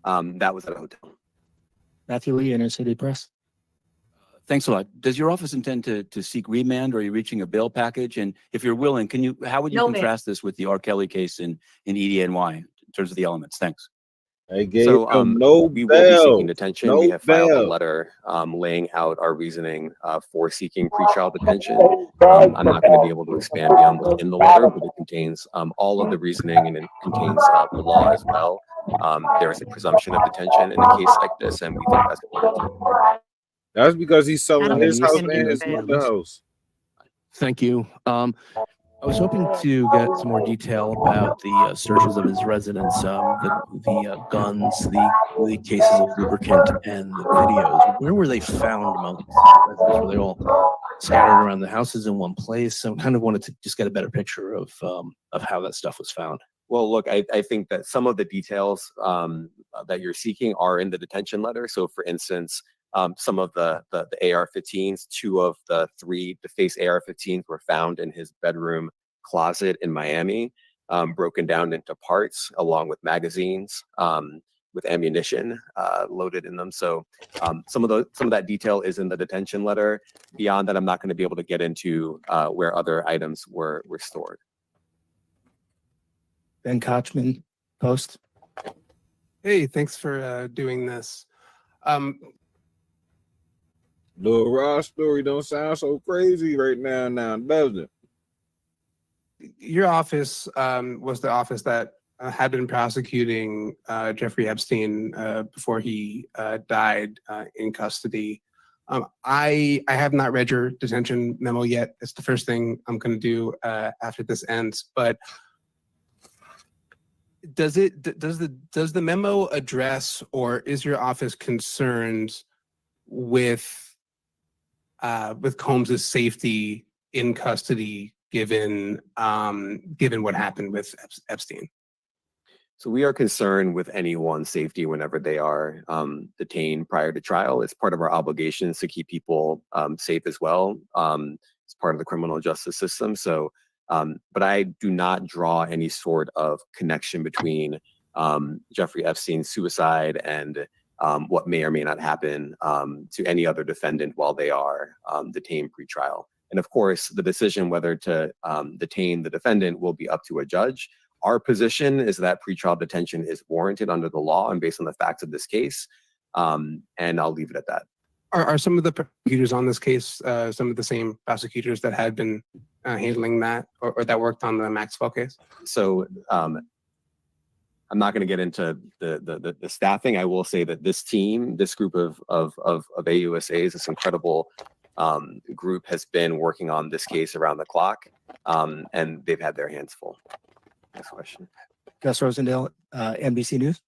That was at a hotel. Matthew Lee, Inner City Press. Thanks a lot. Does your office intend to seek remand, or are you reaching a bail package? And if you're willing, how would you contrast this with the R. Kelly case in EDNY in terms of the elements? Thanks. They gave So him no we will bail. be seeking detention. No We have filed a bail. letter laying out our reasoning for seeking pretrial detention. I'm not going to be able to expand beyond what's in the letter, but it contains all of the reasoning, and it contains the law as well. There is a presumption of detention in a case like this, and we think that's warranted. That's because he's selling Adam, his you house said and you his were mother's house. Thank you. I was hoping to get some more detail about the searches of his residence, the guns, the cases of lubricant, and the videos. Where were they found among residents? Were they all scattered around the houses in one place? So I kind of wanted to just get a better picture of how that stuff was found. Well, look, I think that some of the details that you're seeking are in the detention letter. So, for instance, some of the AR-15s, 2 of the 3 defaced AR-15s were found in his bedroom closet in Miami, broken down into parts along with magazines with ammunition loaded in them. So some of that detail is in the detention letter. Beyond that, I'm not going to be able to get into where other items were stored. Ben Kochman, Post. Hey, thanks for doing this. Lil Ross story don't sound so crazy right now, doesn't it? Your office was the office that had been prosecuting Jeffrey Epstein before he died in custody. I have not read your detention memo yet. It's the first thing I'm going to do after this ends. But does the memo address, or is your office concerned with Combs's safety in custody, given what happened with Epstein? So we are concerned with anyone's safety whenever they are detained prior to trial. It's part of our obligations to keep people safe as well. It's part of the criminal justice system. So, but I do not draw any sort of connection between Jeffrey Epstein's suicide and what may or may not happen to any other defendant while they are detained pre-trial. And of course, the decision whether to detain the defendant will be up to a judge. Our position is that pretrial detention is warranted under the law and based on the facts of this case. And I'll leave it at that. Are some of the prosecutors on this case some of the same prosecutors that had been handling that, or that worked on the Maxwell case? So I'm not going to get into the staffing. I will say that this team, this group of AUSAs, this incredible group has been working on this case around the clock, and they've had their hands full. Next question. Gus Rosendale, NBC News.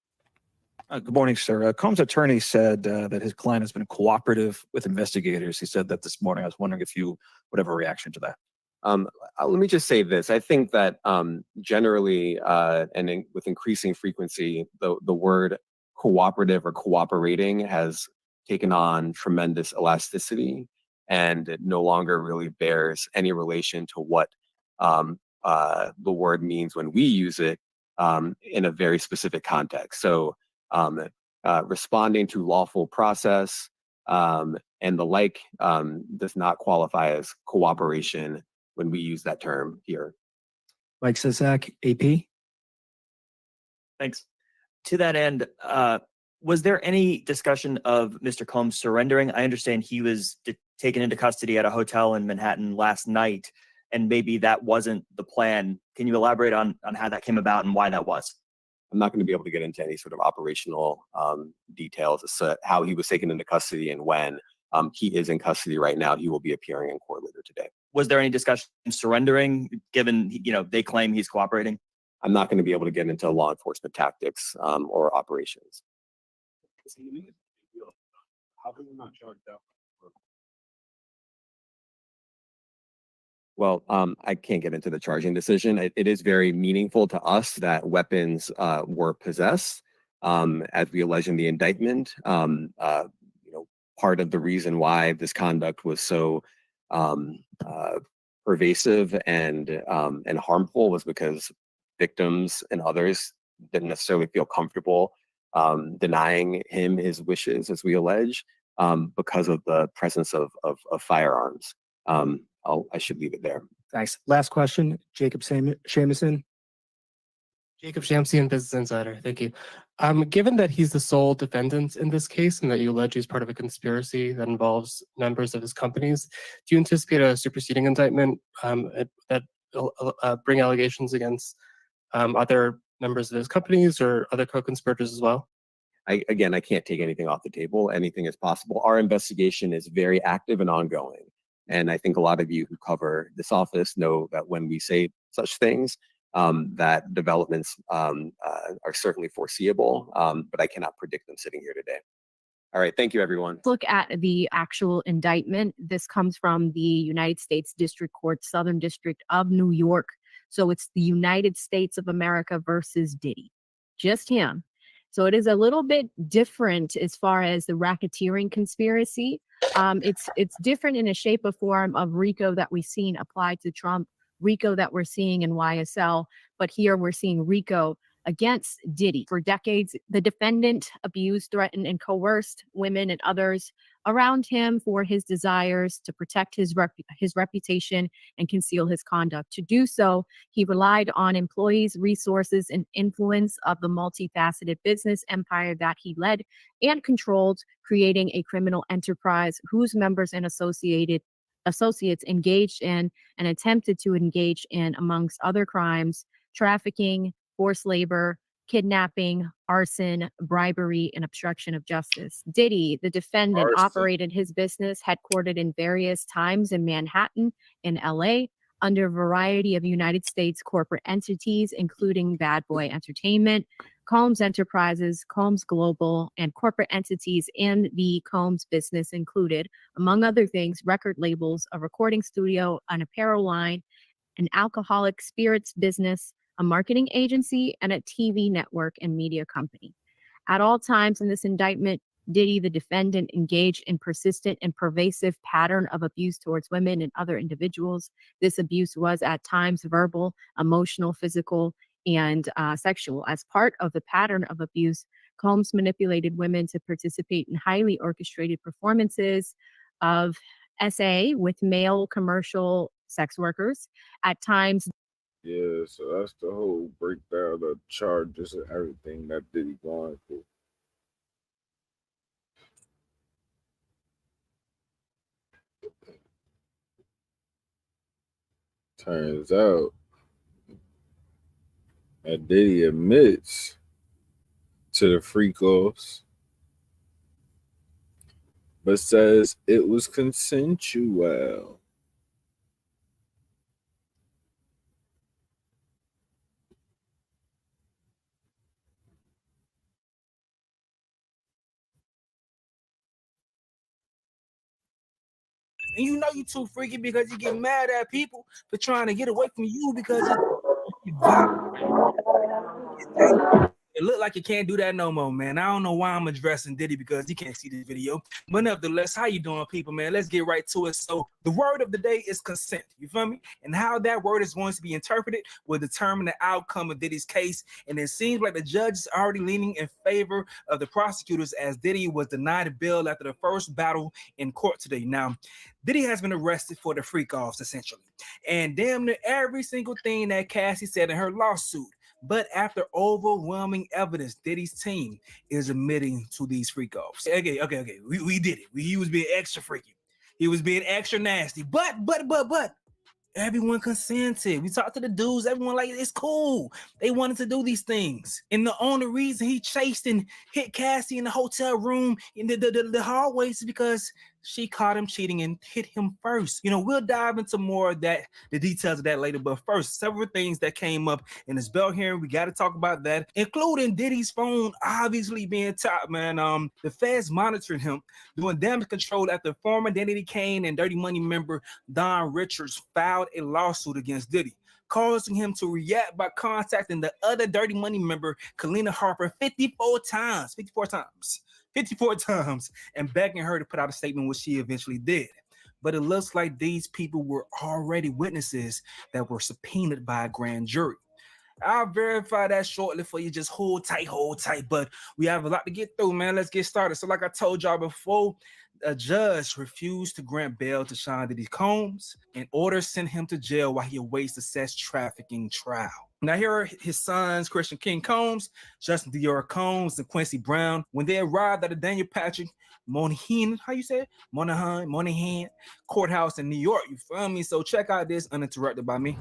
Good morning, sir. Combs' attorney said that his client has been cooperative with investigators. He said that this morning. I was wondering if you would have a reaction to that. Let me just say this. I think that generally and with increasing frequency, the word cooperative or cooperating has taken on tremendous elasticity, and it no longer really bears any relation to what the word means when we use it in a very specific context. So responding to lawful process and the like does not qualify as cooperation when we use that term here. Mike Sisak, AP. Thanks. To that end, was there any discussion of Mr. Combs surrendering? I understand he was taken into custody at a hotel in Manhattan last night, and maybe that wasn't the plan. Can you elaborate on how that came about and why that was? I'm not going to be able to get into any sort of operational details as to how he was taken into custody and when. He is in custody right now. He will be appearing in court later today. Was there any discussion surrendering, given they claim he's cooperating? I'm not going to be able to get into law enforcement tactics or operations. How come you're not charged out? Well, I can't get into the charging decision. It is very meaningful to us that weapons were possessed, as we allege in the indictment. Part of the reason why this conduct was so pervasive and harmful was because victims and others didn't necessarily feel comfortable denying him his wishes, as we allege, because of the presence of firearms. I should leave it there. Thanks. Last question, Jacob Shamison. Jacob Shamsian, Business Insider. Thank you. Given that he's the sole defendant in this case and that you allege he's part of a conspiracy that involves members of his companies, do you anticipate a superseding indictment that bring allegations against other members of his companies or other co-conspirators as well? I can't take anything off the table. Anything is possible. Our investigation is very active and ongoing. And I think a lot of you who cover this office know that when we say such things, that developments are certainly foreseeable, but I cannot predict them sitting here today. All right, thank you, everyone. Look at the actual indictment. This comes from the United States District Court, Southern District of New York. So it's the United States of America versus Diddy. Just him. So it is a little bit different as far as the racketeering conspiracy. It's different in a shape or form of RICO that we've seen applied to Trump, RICO that we're seeing in YSL, but here we're seeing RICO against Diddy. For decades, the defendant abused, threatened, and coerced women and others around him for his desires to protect his reputation and conceal his conduct. To do so, he relied on employees, resources, and influence of the multifaceted business empire that he led and controlled, creating a criminal enterprise whose members and associates engaged in and attempted to engage in, amongst other crimes, trafficking, forced labor, kidnapping, arson, bribery, and obstruction of justice. Diddy, the defendant, operated his business headquartered in various times in Manhattan, in LA, under a variety of United States corporate entities, including Bad Boy Entertainment, Combs Enterprises, Combs Global, and corporate entities in the Combs business included, among other things, record labels, a recording studio, an apparel line, an alcoholic spirits business, a marketing agency, and a TV network and media company. At all times in this indictment, Diddy, the defendant, engaged in persistent and pervasive pattern of abuse towards women and other individuals. This abuse was at times verbal, emotional, physical, and sexual. As part of the pattern of abuse, Combs manipulated women to participate in highly orchestrated performances of SA with male commercial sex workers. At times, yeah, so that's the whole breakdown of charges and everything that Diddy going through. Turns out that Diddy admits to the freak-offs, but says it was consensual. And you know you too freaky because you get mad at people for trying to get away from you because it look like you can't do that no more, man. I don't know why I'm addressing Diddy because he can't see this video. But nevertheless, how you doing, people, man? Let's get right to it. So the word of the day is consent. You feel me? And how that word is going to be interpreted will determine the outcome of Diddy's case. And it seems like the judge is already leaning in favor of the prosecutors as Diddy was denied bail after the first battle in court today. Now, Diddy has been arrested for the freak-offs, essentially. And damn near every single thing that Cassie said in her lawsuit. But after overwhelming evidence, Diddy's team is admitting to these freak-offs. Okay. We did it. He was being extra freaky. He was being extra nasty. But Everyone consented. We talked to the dudes. Everyone like, it's cool. They wanted to do these things. And the only reason he chased and hit Cassie in the hotel room in the hallways is because she caught him cheating and hit him first. You know, we'll dive into more of that, the details of that later. But first, several things that came up in this bail hearing. We got to talk about that, including Diddy's phone obviously being tapped, man. The feds monitoring him, doing damage control after former Danny Kane and Dirty Money member Don Richards filed a lawsuit against Diddy, causing him to react by contacting the other Dirty Money member, Kalina Harper, 54 times, and begging her to put out a statement, which she eventually did. But it looks like these people were already witnesses that were subpoenaed by a grand jury. I'll verify that shortly for you. Just hold tight. But we have a lot to get through, man. Let's get started. So like I told y'all before, a judge refused to grant bail to Sean Diddy Combs and order sent him to jail while he awaits the sex trafficking trial. Now here are his sons, Christian King Combs, Justin Dior Combs, and Quincy Brown. When they arrived at the Daniel Patrick Monahan, Monahan courthouse in New York, you feel me? So check out this uninterrupted by me.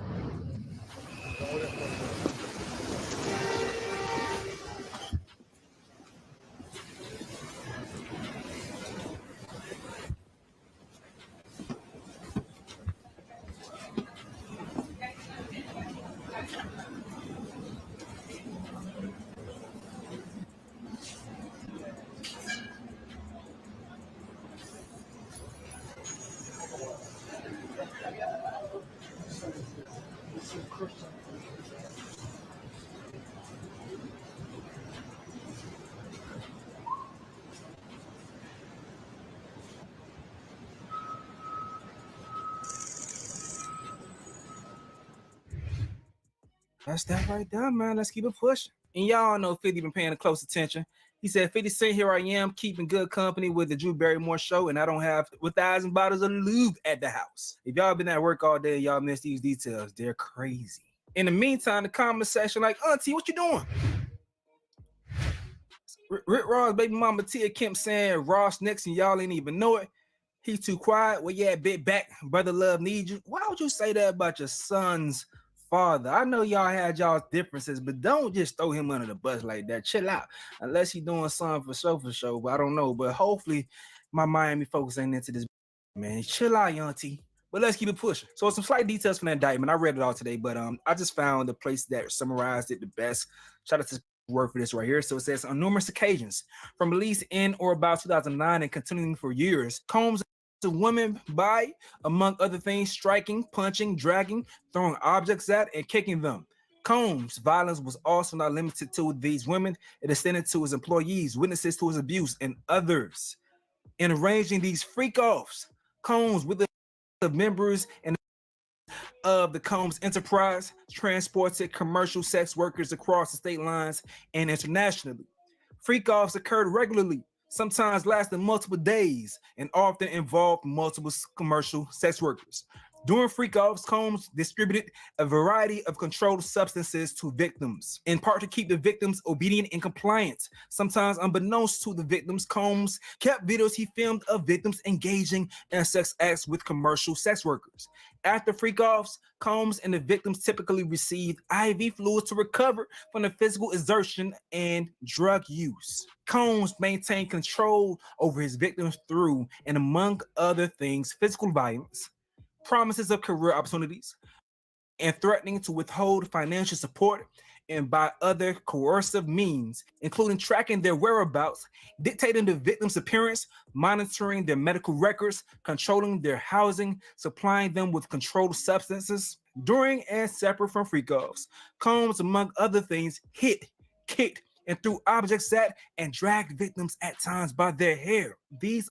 That's that right there, man. Let's keep it pushing. And y'all know 50 been paying close attention. He said, 50 Cent, here I am, keeping good company with the Drew Barrymore show, and I don't have 1,000 bottles of lube at the house. If y'all been at work all day, y'all miss these details. They're crazy. In the meantime, the comment section like, Auntie, what you doing? Rick Ross' baby mama Tia Kemp saying Ross next and y'all ain't even know it. He too quiet. Well, yeah, bit back. Brother Love needs you. Why would you say that about your son's father? I know y'all had y'all's differences, but don't just throw him under the bus like that. Chill out. Unless he's doing something for show, but I don't know. But hopefully my Miami folks ain't into this, man. Chill out, auntie. But let's keep it pushing. So some slight details from the indictment. I read it all today, but I just found the place that summarized it the best. Shout out to word for this right here. So it says, on numerous occasions, from release in or about 2009 and continuing for years, Combs to women by, among other things, striking, punching, dragging, throwing objects at, and kicking them. Combs' violence was also not limited to these women. It extended to his employees, witnesses to his abuse, and others. In arranging these freak-offs, Combs, with the members and of the Combs enterprise, transported commercial sex workers across the state lines and internationally. Freak-offs occurred regularly, sometimes lasting multiple days, and often involved multiple commercial sex workers. During freak-offs, Combs distributed a variety of controlled substances to victims, in part to keep the victims obedient and compliant. Sometimes unbeknownst to the victims, Combs kept videos he filmed of victims engaging in sex acts with commercial sex workers. After freak-offs, Combs and the victims typically received IV fluids to recover from the physical exertion and drug use. Combs maintained control over his victims through, and among other things, physical violence, promises of career opportunities, and threatening to withhold financial support, and by other coercive means, including tracking their whereabouts, dictating the victim's appearance, monitoring their medical records, controlling their housing, supplying them with controlled substances. During and separate from freak-offs, Combs, among other things, hit, kicked, and threw objects at and dragged victims at times by their hair. These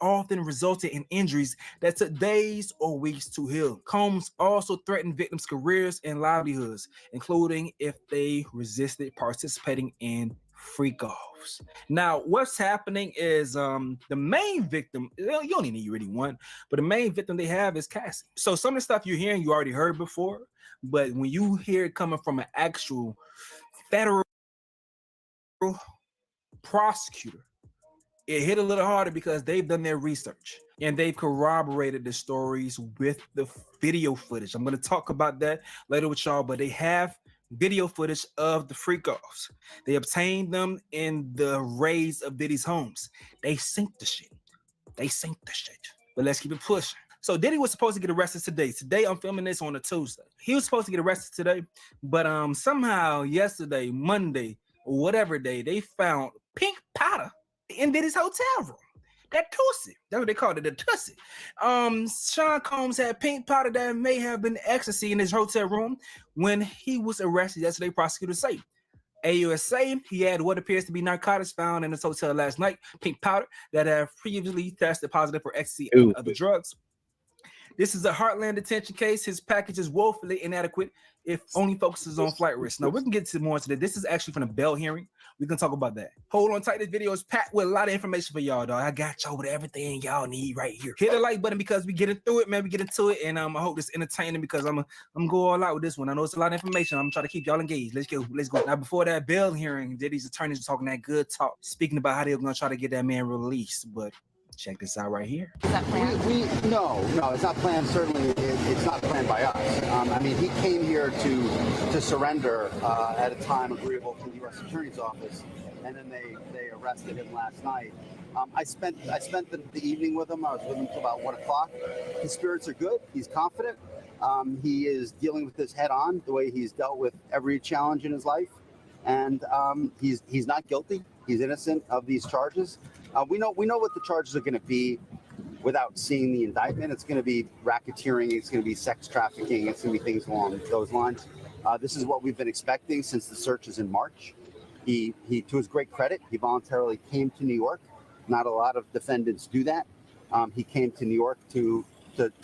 often resulted in injuries that took days or weeks to heal. Combs also threatened victims' careers and livelihoods, including if they resisted participating in freak-offs. Now, what's happening is the main victim, you don't even need really one, but the main victim they have is Cassie. So some of the stuff you're hearing, you already heard before, but when you hear it coming from an actual federal prosecutor, it hit a little harder because they've done their research and they've corroborated the stories with the video footage. I'm going to talk about that later with y'all, but they have video footage of the freak-offs. They obtained them in the raids of Diddy's homes. They synced the shit. But let's keep it pushing. So Diddy was supposed to get arrested today. Today, I'm filming this on a Tuesday. He was supposed to get arrested today, but somehow yesterday, Monday, or whatever day, they found pink powder in Diddy's hotel room. That tussie. That's what they called it, the tussie. Sean Combs had pink powder that may have been ecstasy in his hotel room when he was arrested yesterday, prosecutors say. AUSA, he had what appears to be narcotics found in his hotel last night, pink powder that have previously tested positive for ecstasy and other drugs. This is a Heartland detention case. His package is woefully inadequate if only focuses on flight risk. Now, we can get to more into that. This is actually from the bail hearing. We can talk about that. Hold on tight. This video is packed with a lot of information for y'all, dog. I got y'all with everything y'all need right here. Hit the like button because we getting through it, man. We get into it, and I hope it's entertaining because I'm go all out with this one. I know it's a lot of information. I'm trying to keep y'all engaged. Let's go. Now, before that bail hearing, Diddy's attorneys were talking that good talk, speaking about how they were going to try to get that man released, but check this out right here. Is that planned? No, it's not planned. Certainly, it's not planned by us. I mean, he came here to surrender at a time agreeable to the U.S. Attorney's Office, and then they arrested him last night. I spent the evening with him. I was with him till about 1 o'clock. His spirits are good. He's confident. He is dealing with this head on, the way he's dealt with every challenge in his life, and he's not guilty. He's innocent of these charges. We know what the charges are going to be without seeing the indictment. It's going to be racketeering. It's going to be sex trafficking. It's going to be things along those lines. This is what we've been expecting since the searches in March. He, to his great credit, he voluntarily came to New York. Not a lot of defendants do that. He came to New York to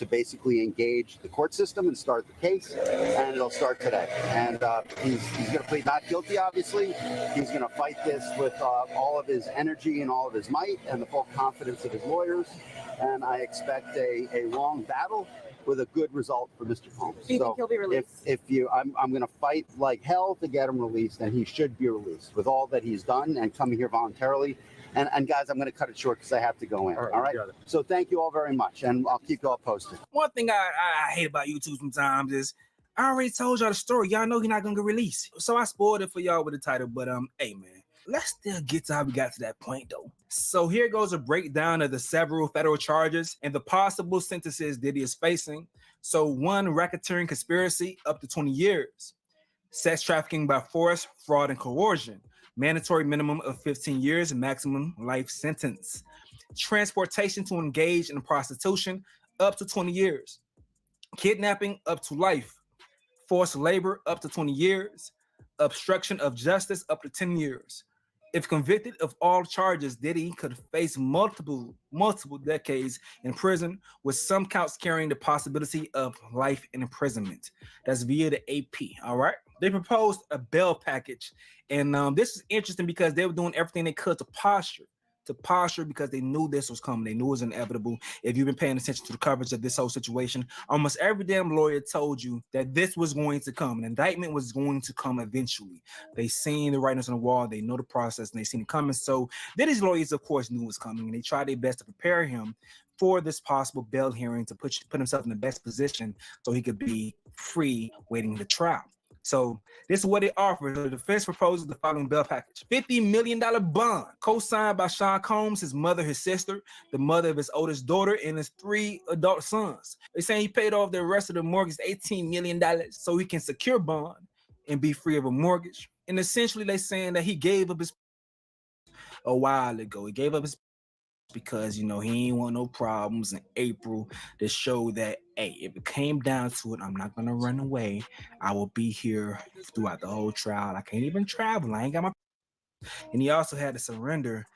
basically engage the court system and start the case, and it'll start today. And he's going to plead not guilty, obviously. He's going to fight this with all of his energy and all of his might and the full confidence of his lawyers. And I expect a long battle with a good result for Mr. Combs. Do you think he'll be released? I'm going to fight like hell to get him released, and he should be released with all that he's done and coming here voluntarily. And guys, I'm going to cut it short because I have to go in. All right. So thank you all very much, and I'll keep you all posted. One thing I hate about YouTube sometimes is I already told y'all the story. Y'all know he's not going to get released. So I spoiled it for y'all with the title. But hey, man, let's still get to how we got to that point, though. So here goes a breakdown of the several federal charges and the possible sentences Diddy is facing. So 1, racketeering conspiracy, up to 20 years. Sex trafficking by force, fraud, and coercion. Mandatory minimum of 15 years, maximum life sentence. Transportation to engage in prostitution, up to 20 years. Kidnapping, up to life. Forced labor, up to 20 years. Obstruction of justice, up to 10 years. If convicted of all charges, Diddy could face multiple decades in prison, with some counts carrying the possibility of life in imprisonment. That's via the AP, all right? They proposed a bail package, and this is interesting because they were doing everything they could to posture because they knew this was coming. They knew it was inevitable. If you've been paying attention to the coverage of this whole situation, almost every damn lawyer told you that this was going to come. An indictment was going to come eventually. They seen the writings on the wall. They know the process, and they seen it coming. So these lawyers, of course, knew it was coming, and they tried their best to prepare him for this possible bail hearing to put himself in the best position so he could be free waiting the trial. So this is what it offers. The defense proposes the following bail package: $50 million bond, co-signed by Sean Combs, his mother, his sister, the mother of his oldest daughter, and his 3 adult sons. They're saying he paid off the rest of the mortgage, $18 million, so he can secure bond and be free of a mortgage. And essentially, they're saying that he gave up his a while ago. He gave up his because, he ain't want no problems in April to show that, hey, if it came down to it, I'm not going to run away. I will be here throughout the whole trial. I can't even travel. I ain't got my... And he also had to surrender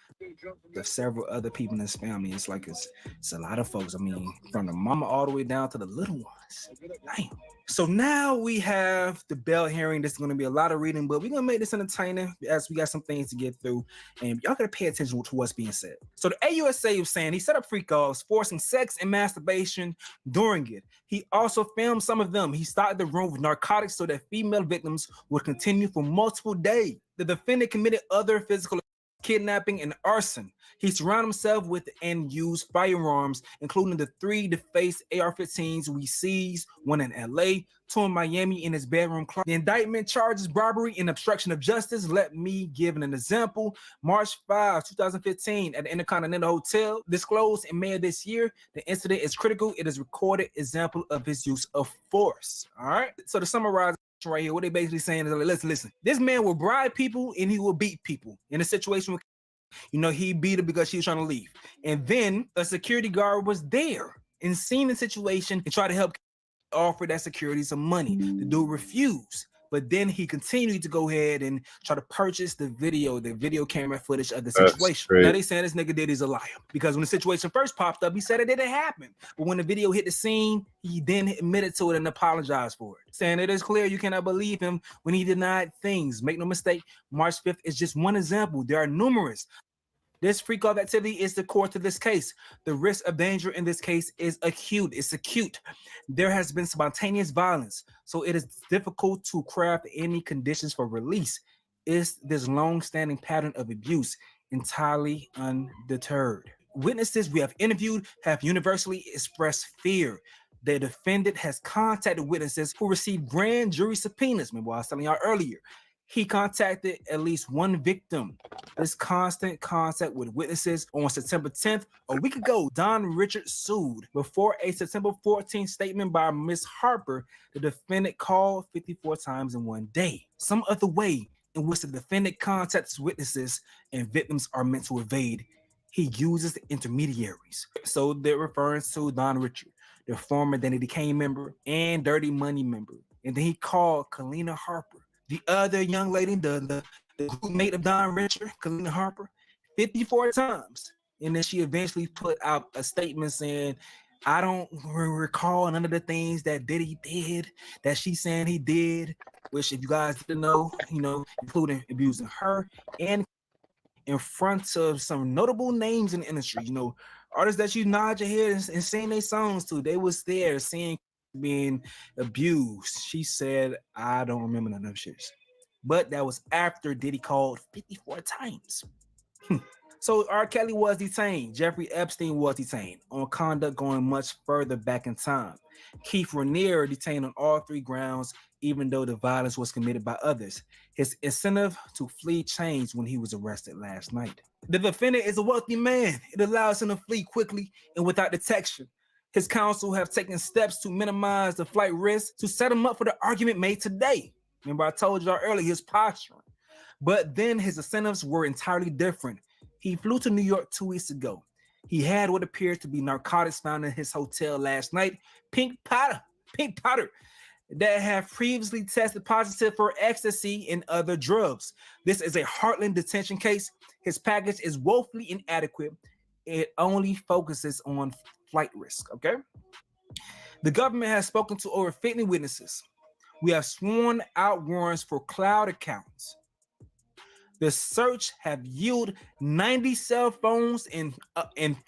to several other people in his family. It's a lot of folks. I mean, from the mama all the way down to the little ones. Damn. So now we have the bail hearing. This is going to be a lot of reading, but we're going to make this entertaining as we got some things to get through, and y'all got to pay attention to what's being said. So the AUSA was saying he set up freak-offs, forcing sex and masturbation during it. He also filmed some of them. He started the room with narcotics so that female victims would continue for multiple days. The defendant committed other physical kidnapping, and arson. He surrounded himself with and used firearms, including the 3 defaced AR-15s we seized, one in LA, 2 in Miami in his bedroom closet. The indictment charges robbery and obstruction of justice. Let me give an example. March 5, 2015, at the Intercontinental Hotel, disclosed in May of this year. The incident is critical. It is a recorded example of his use of force. All right. So to summarize right here, what they basically saying is, like, listen, this man will bribe people and he will beat people in a situation with, he beat her because she was trying to leave. And then a security guard was there and seen the situation and tried to help offer that security some money. The dude refused. But then he continued to go ahead and try to purchase the video camera footage of the situation. Now they saying this nigga Diddy's a liar, because when the situation first popped up, he said it didn't happen. But when the video hit the scene, he then admitted to it and apologized for it, saying it is clear you cannot believe him when he denied things. Make no mistake, March 5th is just one example. There are numerous. This freak off activity is the core to this case. The risk of danger in this case is acute. It's acute. There has been spontaneous violence, so it is difficult to craft any conditions for release. It's this long-standing pattern of abuse, entirely undeterred. Witnesses we have interviewed have universally expressed fear. The defendant has contacted witnesses who received grand jury subpoenas. Remember what I was telling y'all earlier. He contacted at least one victim. This constant contact with witnesses. On September 10th, a week ago, Don Richard sued. Before a September 14th statement by Ms. Harper, the defendant called 54 times in one day. Some of the way in which the defendant contacts witnesses and victims are meant to evade, he uses the intermediaries. So they're referring to Don Richard, the former Danity Kane member and Dirty Money member. And then he called Kalina Harper, the other young lady, the group mate of Don Richard, Kalina Harper, 54 times. And then she eventually put out a statement saying, I don't recall none of the things that Diddy did, that she's saying he did, which, if you guys didn't know, including abusing her and in front of some notable names in the industry, artists that you nod your head and sing their songs to. They was there seeing being abused. She said, I don't remember none of them shits. But that was after Diddy called 54 times. So R. Kelly was detained. Jeffrey Epstein was detained on conduct going much further back in time. Keith Raniere detained on all 3 grounds, even though the violence was committed by others. His incentive to flee changed when he was arrested last night. The defendant is a wealthy man. It allows him to flee quickly and without detection. His counsel have taken steps to minimize the flight risk to set him up for the argument made today. Remember, I told y'all earlier his posturing. But then his incentives were entirely different. He flew to New York 2 weeks ago. He had what appeared to be narcotics found in his hotel last night, pink powder, that have previously tested positive for ecstasy and other drugs. This is a Heartland detention case. His package is woefully inadequate. It only focuses on flight risk, okay? The government has spoken to over 50 witnesses. We have sworn out warrants for cloud accounts. The search have yielded 90 cell phones and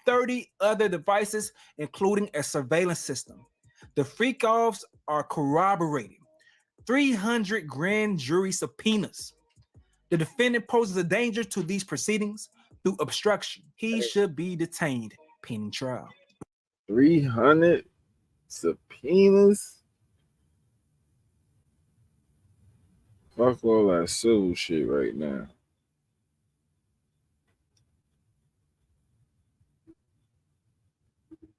30 other devices, including a surveillance system. The freak-offs are corroborated. 300 grand jury subpoenas. The defendant poses a danger to these proceedings through obstruction. He should be detained pending trial. 300 subpoenas? Fuck all that civil shit right now.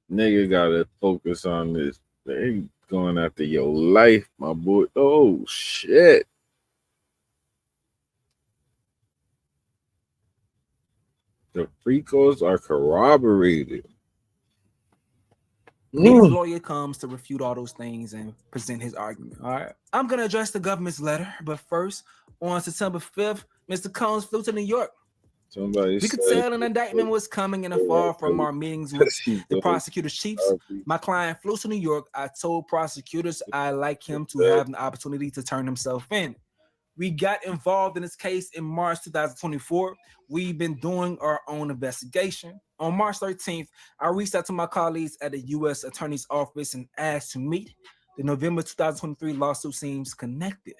Nigga gotta focus on this. They going after your life, my boy. Oh shit. The freakos are corroborated. His lawyer comes to refute all those things and present his argument. All right. I'm going to address the government's letter, but first, on September 5th, Mr. Combs flew to New York. We could tell an indictment was coming in the fall from our meetings with the prosecutor's chiefs. My client flew to New York. I told prosecutors I'd like him to have an opportunity to turn himself in. We got involved in this case in March 2024. We've been doing our own investigation. On March 13th, I reached out to my colleagues at the U.S. Attorney's Office and asked to meet. The November 2023 lawsuit seems connected.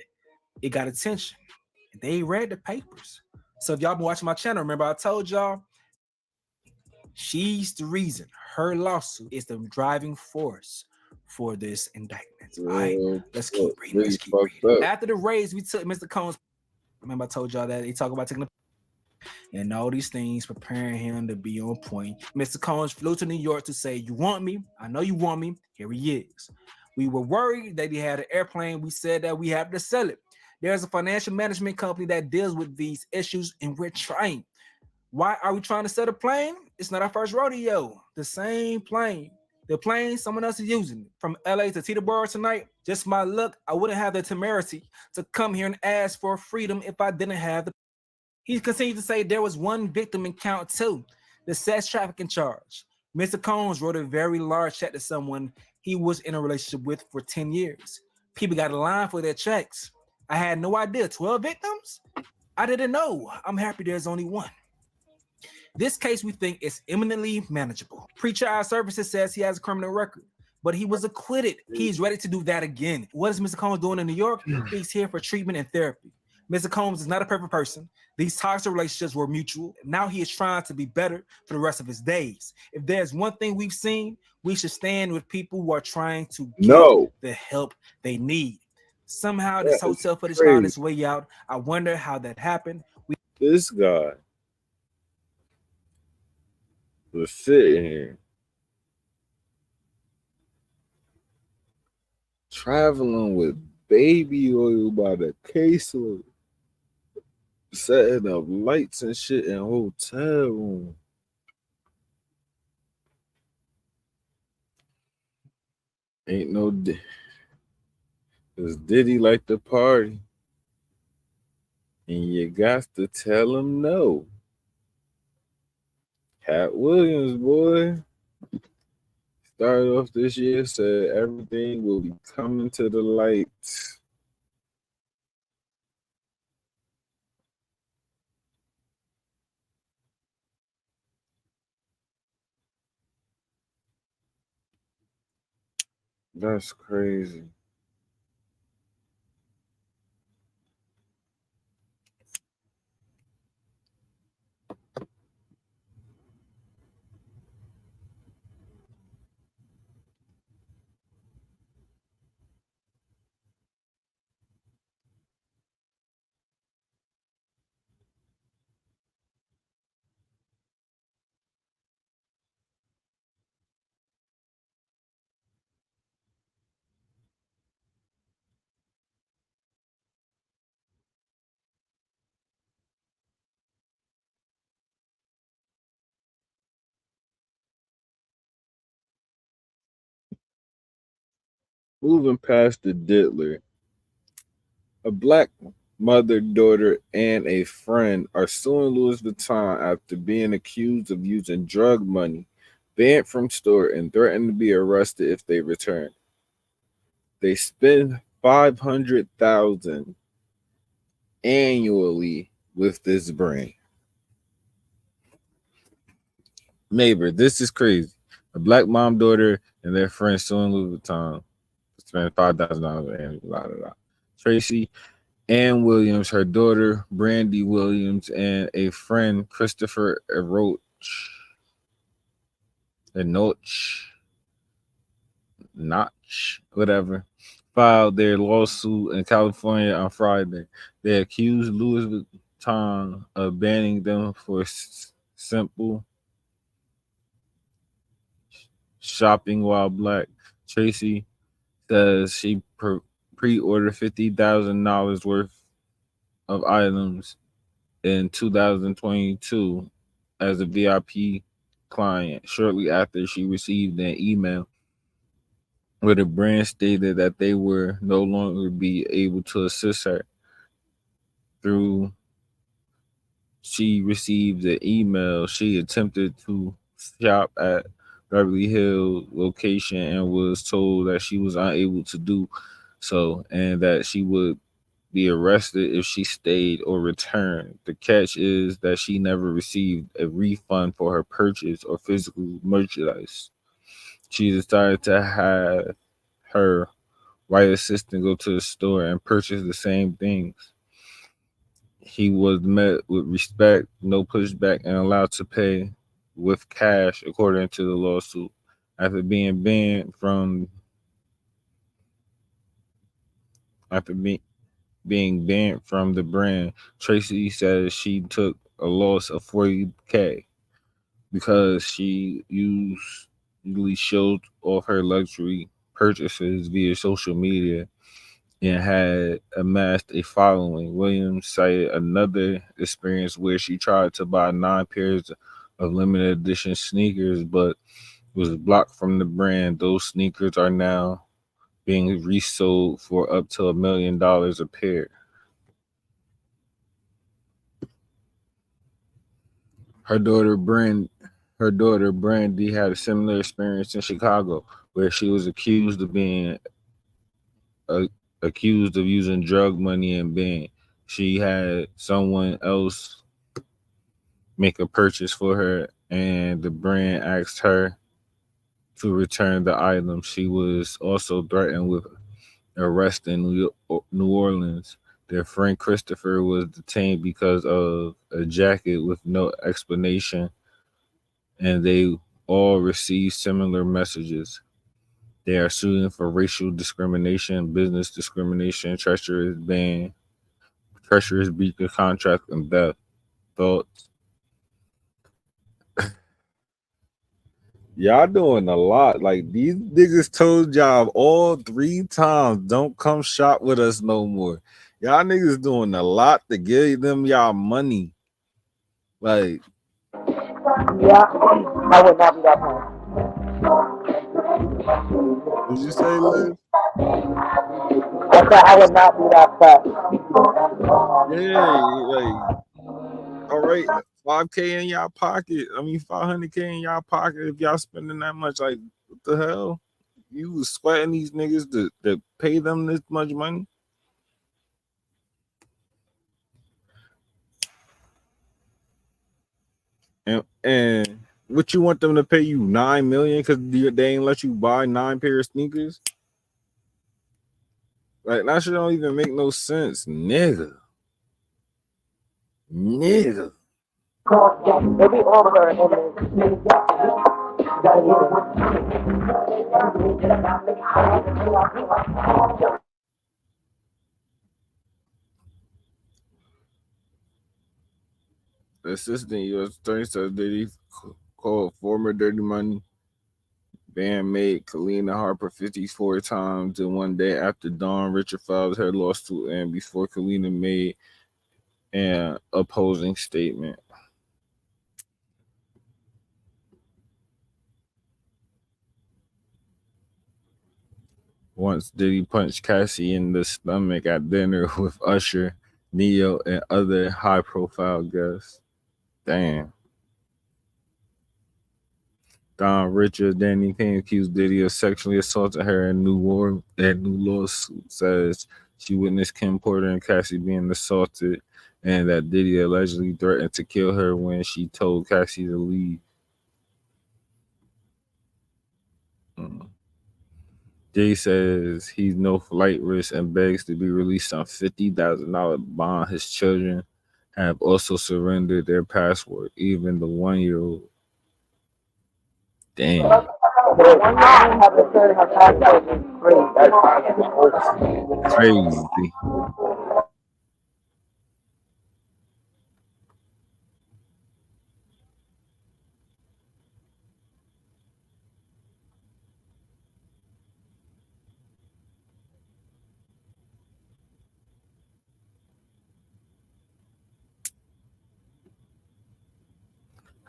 It got attention. They read the papers. So if y'all been watching my channel, remember I told y'all she's the reason. Her lawsuit is the driving force for this indictment. All right, let's keep reading. Let's keep reading. After the raids, we took Mr. Combs. Remember I told y'all that he talked about taking the and all these things, preparing him to be on point. Mr. Combs flew to New York to say, "You want me? I know you want me. Here he is." We were worried that he had an airplane. We said that we have to sell it. There's a financial management company that deals with these issues, and we're trying. Why are we trying to sell a plane? It's not our first rodeo. The same plane. The plane someone else is using. From LA to Teterboro tonight, just my luck, I wouldn't have the temerity to come here and ask for freedom if I didn't have the. He continued to say there was one victim in count two, the sex trafficking charge. Mr. Combs wrote a very large check to someone he was in a relationship with for 10 years. People got a line for their checks. I had no idea. 12 victims? I didn't know. I'm happy there's only one. This case we think is eminently manageable. Pre-trial services says he has a criminal record, but he was acquitted. He's ready to do that again. What is Mr. Combs doing in New York? He's here for treatment and therapy. Mr. Combs is not a perfect person. These toxic relationships were mutual. Now he is trying to be better for the rest of his days. If there's one thing we've seen, we should stand with people who are trying to get the help they need. Somehow this hotel footage found its way out. I wonder how that happened. This guy was sitting here traveling with baby oil by the caseload, setting up lights and shit in hotel room. Ain't no cause Diddy like to party, and you got to tell him no. Cat Williams, boy, started off this year, said everything will be coming to the light. That's crazy. Moving past the Diddler, a black mother, daughter, and a friend are suing Louis Vuitton after being accused of using drug money, banned from store, and threatened to be arrested if they return. They spend $500,000 annually with this brand. Neighbor, this is crazy. A black mom, daughter, and their friend suing Louis Vuitton spend $5,000 annually. Blah, blah, blah. Tracy Ann Williams, her daughter Brandy Williams, and a friend Christopher Notch, whatever, filed their lawsuit in California on Friday. They accused Louis Vuitton of banning them for simple shopping while black. Tracy says she pre-ordered $50,000 worth of items in 2022 as a VIP client shortly after she received an email where the brand stated that they were no longer be able to assist her. She received the email, she attempted to shop at Beverly Hills location and was told that she was unable to do so and that she would be arrested if she stayed or returned. The catch is that she never received a refund for her purchase or physical merchandise. She decided to have her white assistant go to the store and purchase the same things. he was met with respect, no pushback, and allowed to pay with cash, according to the lawsuit. After being banned from after being banned from the brand, Tracy says she took a loss of $40K because she usually showed off her luxury purchases via social media and had amassed a following. Williams cited another experience where she tried to buy 9 pairs of limited edition sneakers but was blocked from the brand. Those sneakers are now being resold for up to $1 million a pair. Her daughter Brandy had a similar experience in Chicago, where she was uh, accused of using drug money and banned. She had someone else make a purchase for her, and the brand asked her to return the item. She was also threatened with arrest in New Orleans. Their friend Christopher was detained because of a jacket with no explanation, and they all received similar messages. They are suing for racial discrimination, business discrimination, treacherous breach of contract, and theft. Thoughts? Y'all doing a lot. Like, these niggas told y'all all 3 times, don't come shop with us no more. Y'all niggas doing a lot to give them y'all money. Like, Yeah, I would not be that plan. what'd you say, Liz? I said I would not be that plan. Yeah, like, all right, 5K in y'all pocket. I mean, 500K in y'all pocket if y'all spending that much. Like, what the hell? You was sweating these niggas to pay them this much money? And what you want them to pay you $9 million because they ain't let you buy 9 pair of sneakers? Like, that shit don't even make no sense, nigga. Nigga. Maybe all of her in The assistant U.S. attorney said that he called former Dirty Money bandmate Kalina Harper 54 times in one day after Dawn Richard filed her lawsuit and before Kalina made an opposing statement. Once Diddy punched Cassie in the stomach at dinner with Usher, Neo, and other high-profile guests. Damn. Don Richard, Danny Payne accused Diddy of sexually assaulting her in New lawsuit says she witnessed Kim Porter and Cassie being assaulted and that Diddy allegedly threatened to kill her when she told Cassie to leave. Diddy says he's no flight risk and begs to be released on $50,000 bond. His children have also surrendered their passport, even the 1-year-old. Damn. Crazy.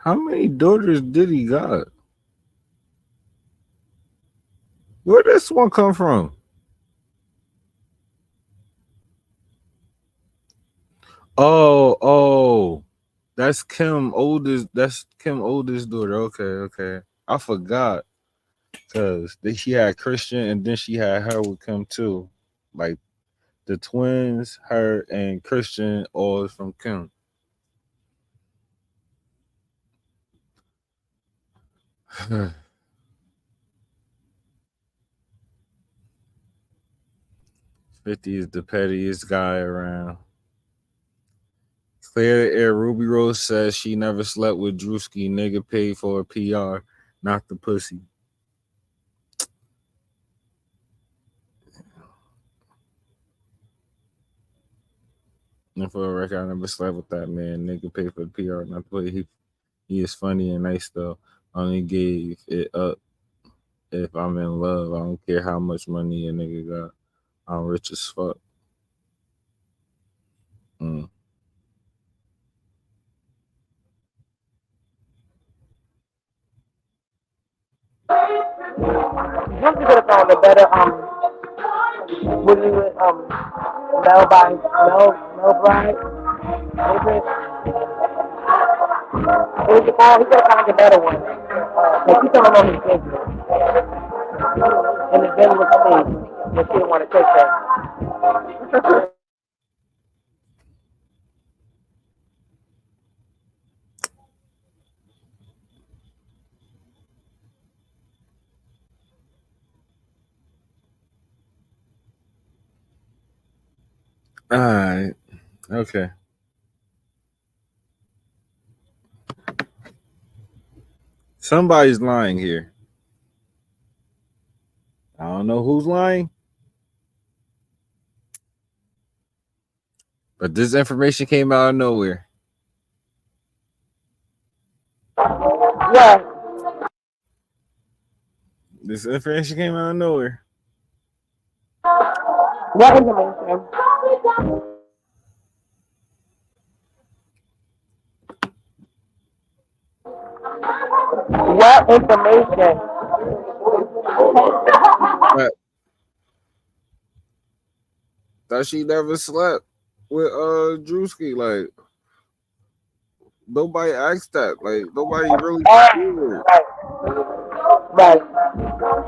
How many daughters did he got? Where this one come from? Oh, that's Kim oldest. That's Kim oldest daughter. Okay. I forgot because she had Christian and then she had her with Kim too. Like the twins, her and Christian, all is from Kim. $50 is the pettiest guy around. Clear the air. Ruby Rose says she never slept with Drewski. Nigga paid for a PR, not the pussy. And for a record, I never slept with that man. Nigga paid for the PR, not the pussy. He is funny and nice though. Only gave it up if I'm in love. I don't care how much money a nigga got. I'm rich as fuck. Just could have found a better would you with Mel Bride? What is it? What is it called? He could have found a better one. Like he's telling on his business. And the Ben was me, but she didn't want to take that. All right. Okay. Somebody's lying here. I don't know who's lying. But this information came out of nowhere. Yeah. This information came out of nowhere. What information? What information? That she never slept with Drewski. Like nobody asked that. Like nobody really cared. Right.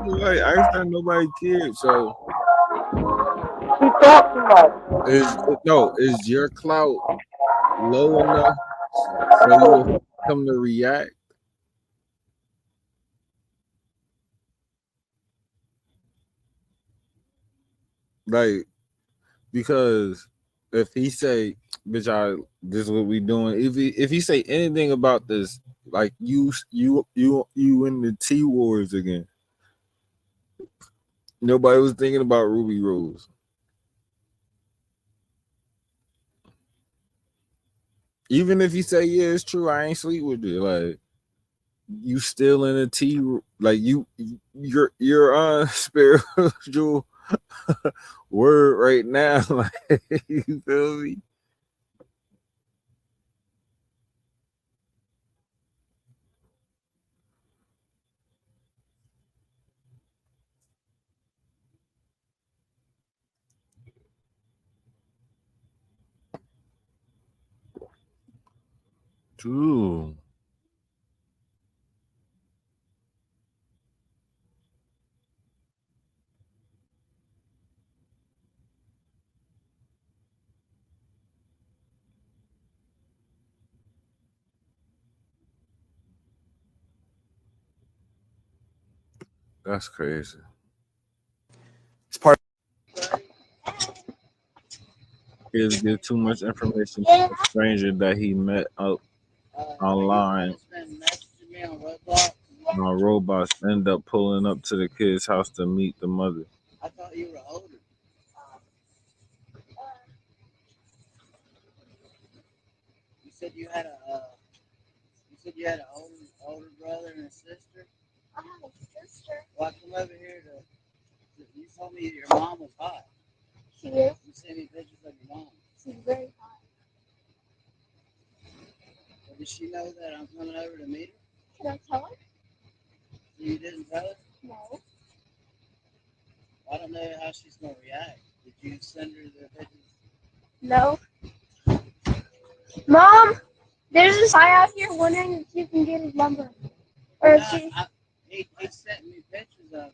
Nobody asked that. Nobody cared. So She talked too much. Is your clout low enough for you to come to react? Like, because if he say, "Bitch, this is what we doing," if he say anything about this, like you in the T wars again. Nobody was thinking about Ruby Rose. Even if you say, "Yeah, it's true, I ain't sleep with you," like you still in a T, like you're spiritual word right now. Like, you feel me? True. That's crazy. It's part Kids give too much information to a stranger that he met up online. Robots end up pulling up to the kid's house to meet the mother. I thought you were older. You said you had an older brother and a sister. I have a sister. Well, I come over here to. You told me your mom was hot. She is. You sent me pictures of your mom. She's very hot. Well, does she know that I'm coming over to meet her? Can I tell her? You didn't tell her? No. I don't know how she's gonna react. Did you send her the pictures? No. Mom, there's this guy out here wondering if you can get his number. Or if she... He sent me pictures of her.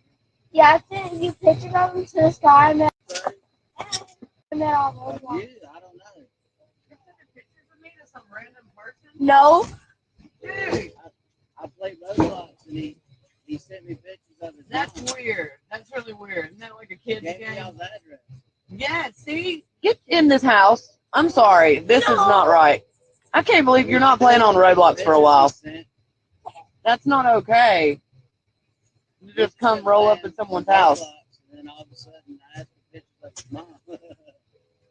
Yeah, I sent you pictures of him to this guy I met on Roblox. You? I don't know. You sent pictures of me to some random person? No. Dude, I played Roblox and he sent me pictures of his That's mom. weird. That's really weird. Isn't that like a kid's Gave me game? y'all's address. Yeah, see? Get in this house. I'm sorry. This is not right. I can't believe you're not playing on Roblox for a while. That's not okay. You just come roll up at someone's house. And then all of a sudden, I asked for pictures of his mom.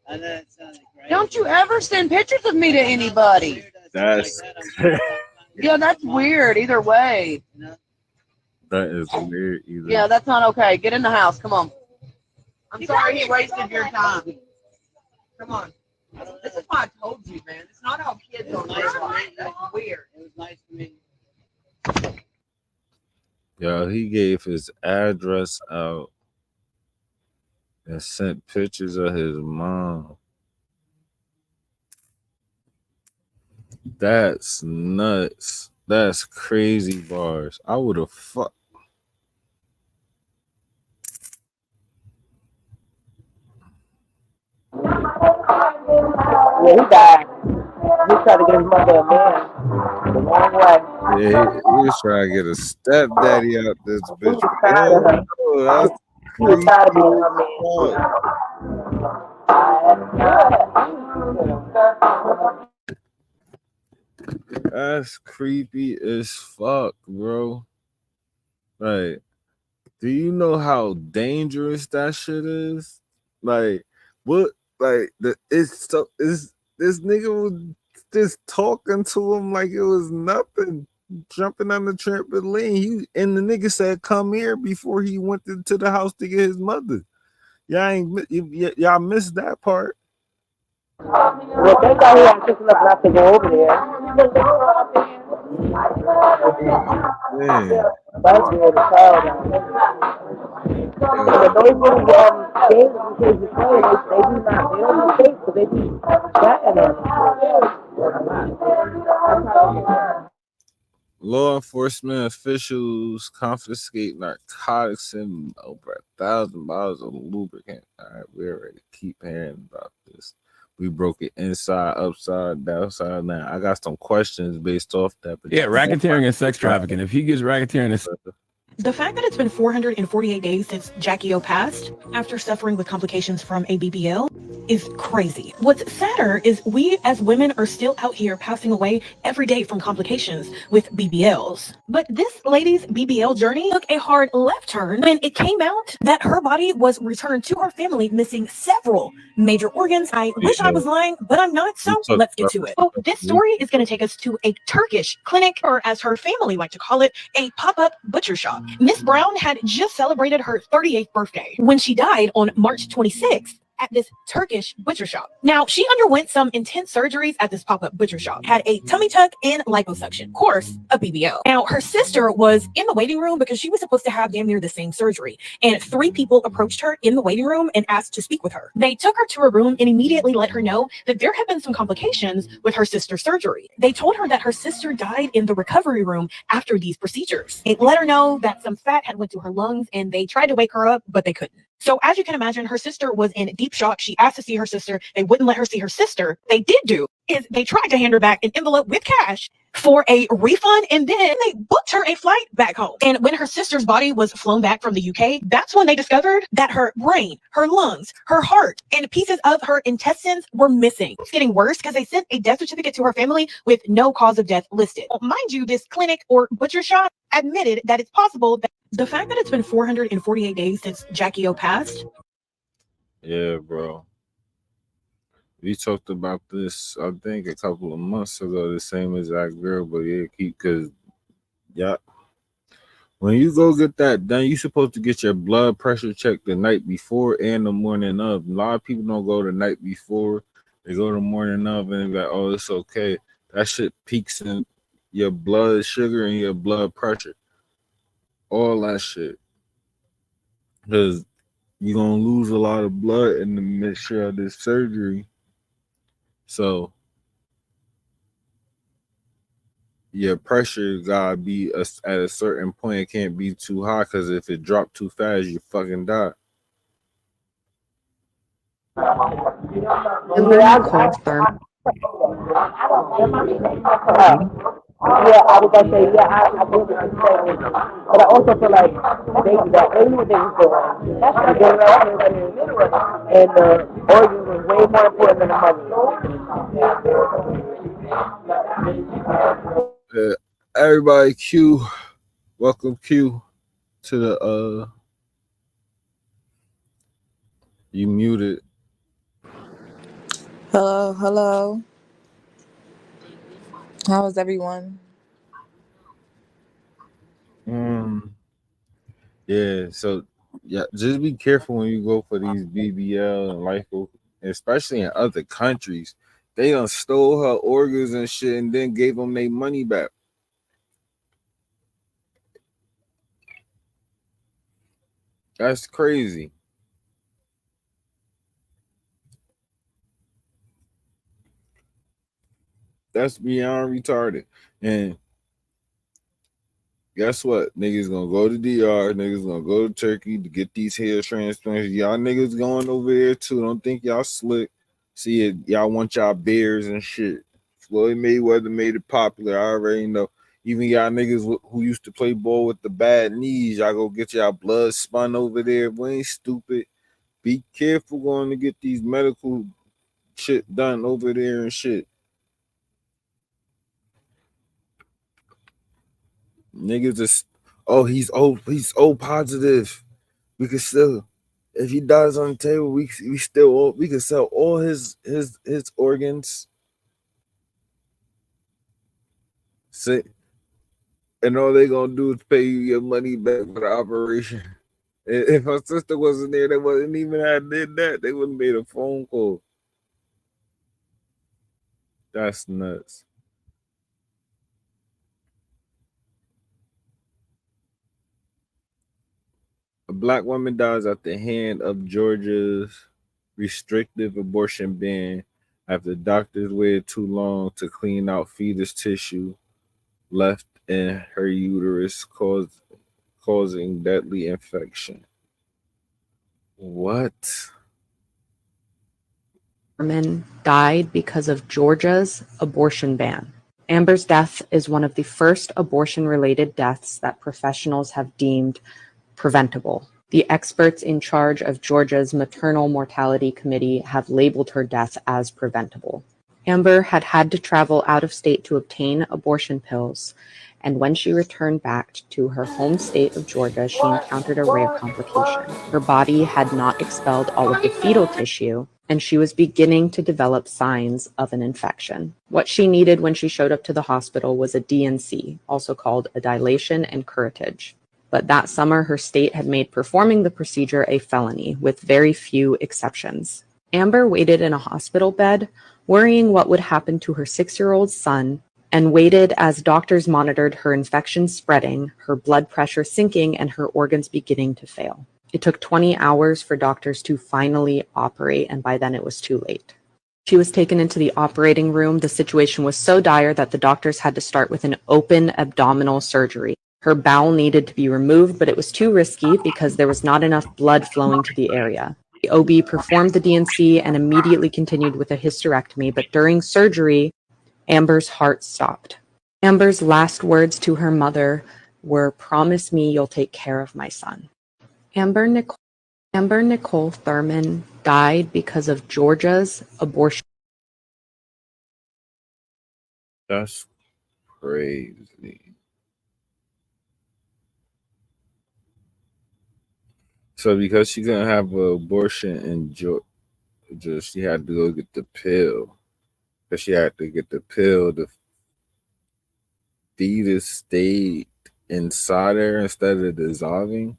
I know it sounded crazy. Don't you ever send pictures of me to anybody? That's Yeah, that's weird. Either way. that is weird. Either. Yeah, that's not okay. Get in the house. Come on. I'm sorry he wasted your time. Come on. This is why I told you, man. It's not how kids are. That's weird. It was nice to meet you. Yo, he gave his address out and sent pictures of his mom. That's nuts. That's crazy bars. I would have fucked. Yeah, he died. He tried to get his mother a man the wrong way. Yeah, he was trying to get a stepdaddy out this bitch. He was tired of her. Oh, that's He was tired of being her man. That's creepy as fuck, bro. Like, do you know how dangerous that shit is? Like, what? Like, this nigga was just talking to him like it was nothing, jumping on the trampoline. And the nigga said, "Come here," before he went into the house to get his mother. Y'all missed that part. Well, thank God he had just enough not to go over there. Man. That's weird as hell. But those little games and kids are playing, they do not, they don't do fake, but they be chatting on. Law enforcement officials confiscate narcotics and over 1,000 bottles of lubricant. All right, we already keep hearing about this. We broke it inside, upside, downside. Now I got some questions based off that. Yeah, racketeering and sex trafficking. If he gets racketeering and The fact that it's been 448 days since Jackie O passed after suffering with complications from a BBL is crazy. What's sadder is we as women are still out here passing away every day from complications with BBLs. But this lady's BBL journey took a hard left turn when it came out that her body was returned to her family missing several major organs. I wish I was lying, but I'm not, so let's get to it. So this story is going to take us to a Turkish clinic, or as her family like to call it, a pop-up butcher shop. Miss Brown had just celebrated her 38th birthday when she died on March 26th at this Turkish butcher shop. Now, she underwent some intense surgeries at this pop-up butcher shop, had a tummy tuck and liposuction, of course, a BBL. Now, her sister was in the waiting room because she was supposed to have damn near the same surgery, and 3 people approached her in the waiting room and asked to speak with her. They took her to a room and immediately let her know that there had been some complications with her sister's surgery. They told her that her sister died in the recovery room after these procedures. It let her know that some fat had went to her lungs, and they tried to wake her up, but they couldn't. So as you can imagine, her sister was in deep shock. She asked to see her sister. They wouldn't let her see her sister. They did do is they tried to hand her back an envelope with cash for a refund, and then they booked her a flight back home. And when her sister's body was flown back from the UK, that's when they discovered that her brain, her lungs, her heart, and pieces of her intestines were missing. It's getting worse because they sent a death certificate to her family with no cause of death listed. Well, mind you, this clinic or butcher shop admitted that it's possible that the fact that it's been 448 days since Jackie O passed. Yeah, bro. We talked about this, I think, a couple of months ago, the same exact girl, but because when you go get that done, you're supposed to get your blood pressure checked the night before and the morning of. A lot of people don't go the night before, they go the morning of, and they're like, oh, it's okay. That shit peaks in your blood sugar and your blood pressure. All that shit. Because you're going to lose a lot of blood in the mixture of this surgery. So your pressure gotta be at a certain point. It can't be too high, because if it dropped too fast, you fucking die. Yeah, I was gonna say, yeah, I get what you're saying, but I also feel like they knew what they was doing. And the organs was way more important than the money. Everybody, welcome Q to the you muted. Hello, hello. How is everyone? Yeah, so yeah, just be careful when you go for these BBL and lipo, especially in other countries. They done stole her organs and shit and then gave them their money back. That's crazy. That's beyond retarded. And guess what? Niggas gonna go to DR, niggas gonna go to Turkey to get these hair transplants. Y'all niggas going over there too. Don't think y'all slick. See it, y'all want y'all beers and shit. Floyd Mayweather made it popular. I already know. Even y'all niggas who used to play ball with the bad knees, y'all go get y'all blood spun over there. We ain't stupid. Be careful going to get these medical shit done over there and shit. Niggas is he's O positive. We could still, if he dies on the table, we could sell all his organs. Say, and all they gonna do is pay you your money back for the operation. If her sister wasn't there, they wouldn't even have did that. They wouldn't made a phone call. That's nuts. A black woman dies at the hand of Georgia's restrictive abortion ban after doctors waited too long to clean out fetus tissue left in her uterus, causing deadly infection. What? Woman died because of Georgia's abortion ban. Amber's death is one of the first abortion-related deaths that professionals have deemed preventable. The experts in charge of Georgia's Maternal Mortality Committee have labeled her death as preventable. Amber had had to travel out of state to obtain abortion pills, and when she returned back to her home state of Georgia, she encountered a rare complication. Her body had not expelled all of the fetal tissue, and she was beginning to develop signs of an infection. What she needed when she showed up to the hospital was a DNC, also called a dilation and curettage. But that summer, her state had made performing the procedure a felony, with very few exceptions. Amber waited in a hospital bed, worrying what would happen to her 6-year-old son, and waited as doctors monitored her infection spreading, her blood pressure sinking, and her organs beginning to fail. It took 20 hours for doctors to finally operate, and by then it was too late. She was taken into the operating room. The situation was so dire that the doctors had to start with an open abdominal surgery. Her bowel needed to be removed, but it was too risky because there was not enough blood flowing to the area. The OB performed the DNC and immediately continued with a hysterectomy, but during surgery, Amber's heart stopped. Amber's last words to her mother were, "Promise me you'll take care of my son." Amber Nicole Thurman died because of Georgia's abortion. That's crazy. So because she couldn't have an abortion in Georgia, she had to go get the pill. Because she had to get the pill, the fetus stayed inside her instead of dissolving,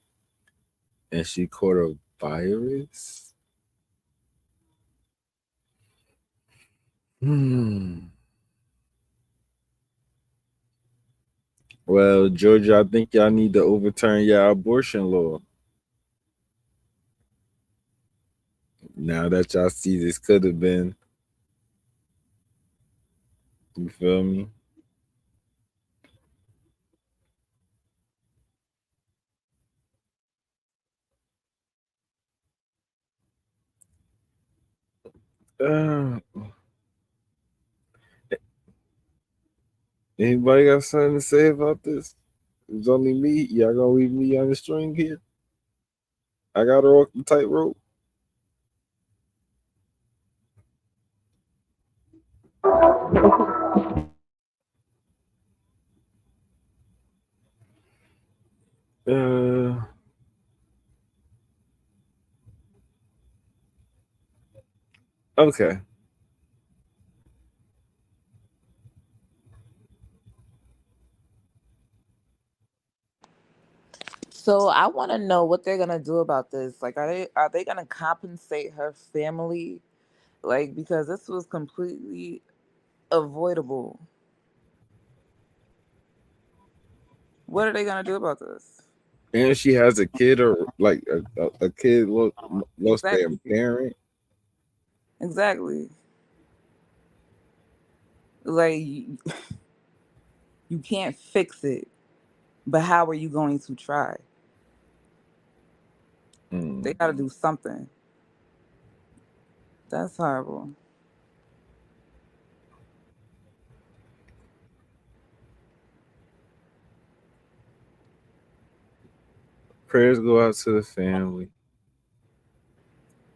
and she caught a virus. Well, Georgia, I think y'all need to overturn your abortion law. Now that y'all see this could have been, you feel me? Uh, Anybody got something to say about this? It's only me. Y'all gonna leave me on the string here? I gotta walk the tightrope. Okay. So I want to know what they're gonna do about this. Like, are they gonna compensate her family? Like, because this was completely avoidable. What are they gonna do about this? And she has a kid, or like a kid lost their Exactly. parent. Exactly. Like, you can't fix it, but how are you going to try? They got to do something. That's horrible. Prayers go out to the family.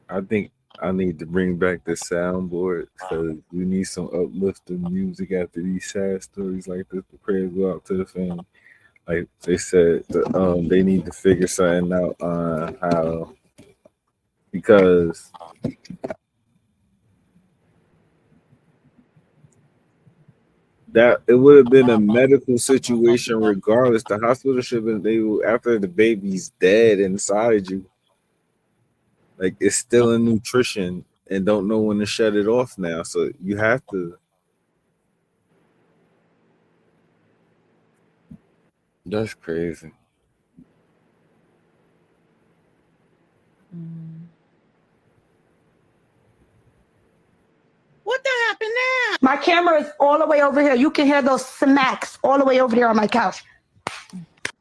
I think I need to bring back the soundboard because we need some uplifting music after these sad stories like this. The prayers go out to the family. Like they said, they need to figure something out on how, because that it would have been a medical situation regardless. The hospital should have been after the baby's dead inside you. Like it's still in nutrition and don't know when to shut it off now. So you have to. That's crazy. What the happened now? My camera is all the way over here. You can hear those smacks all the way over there on my couch.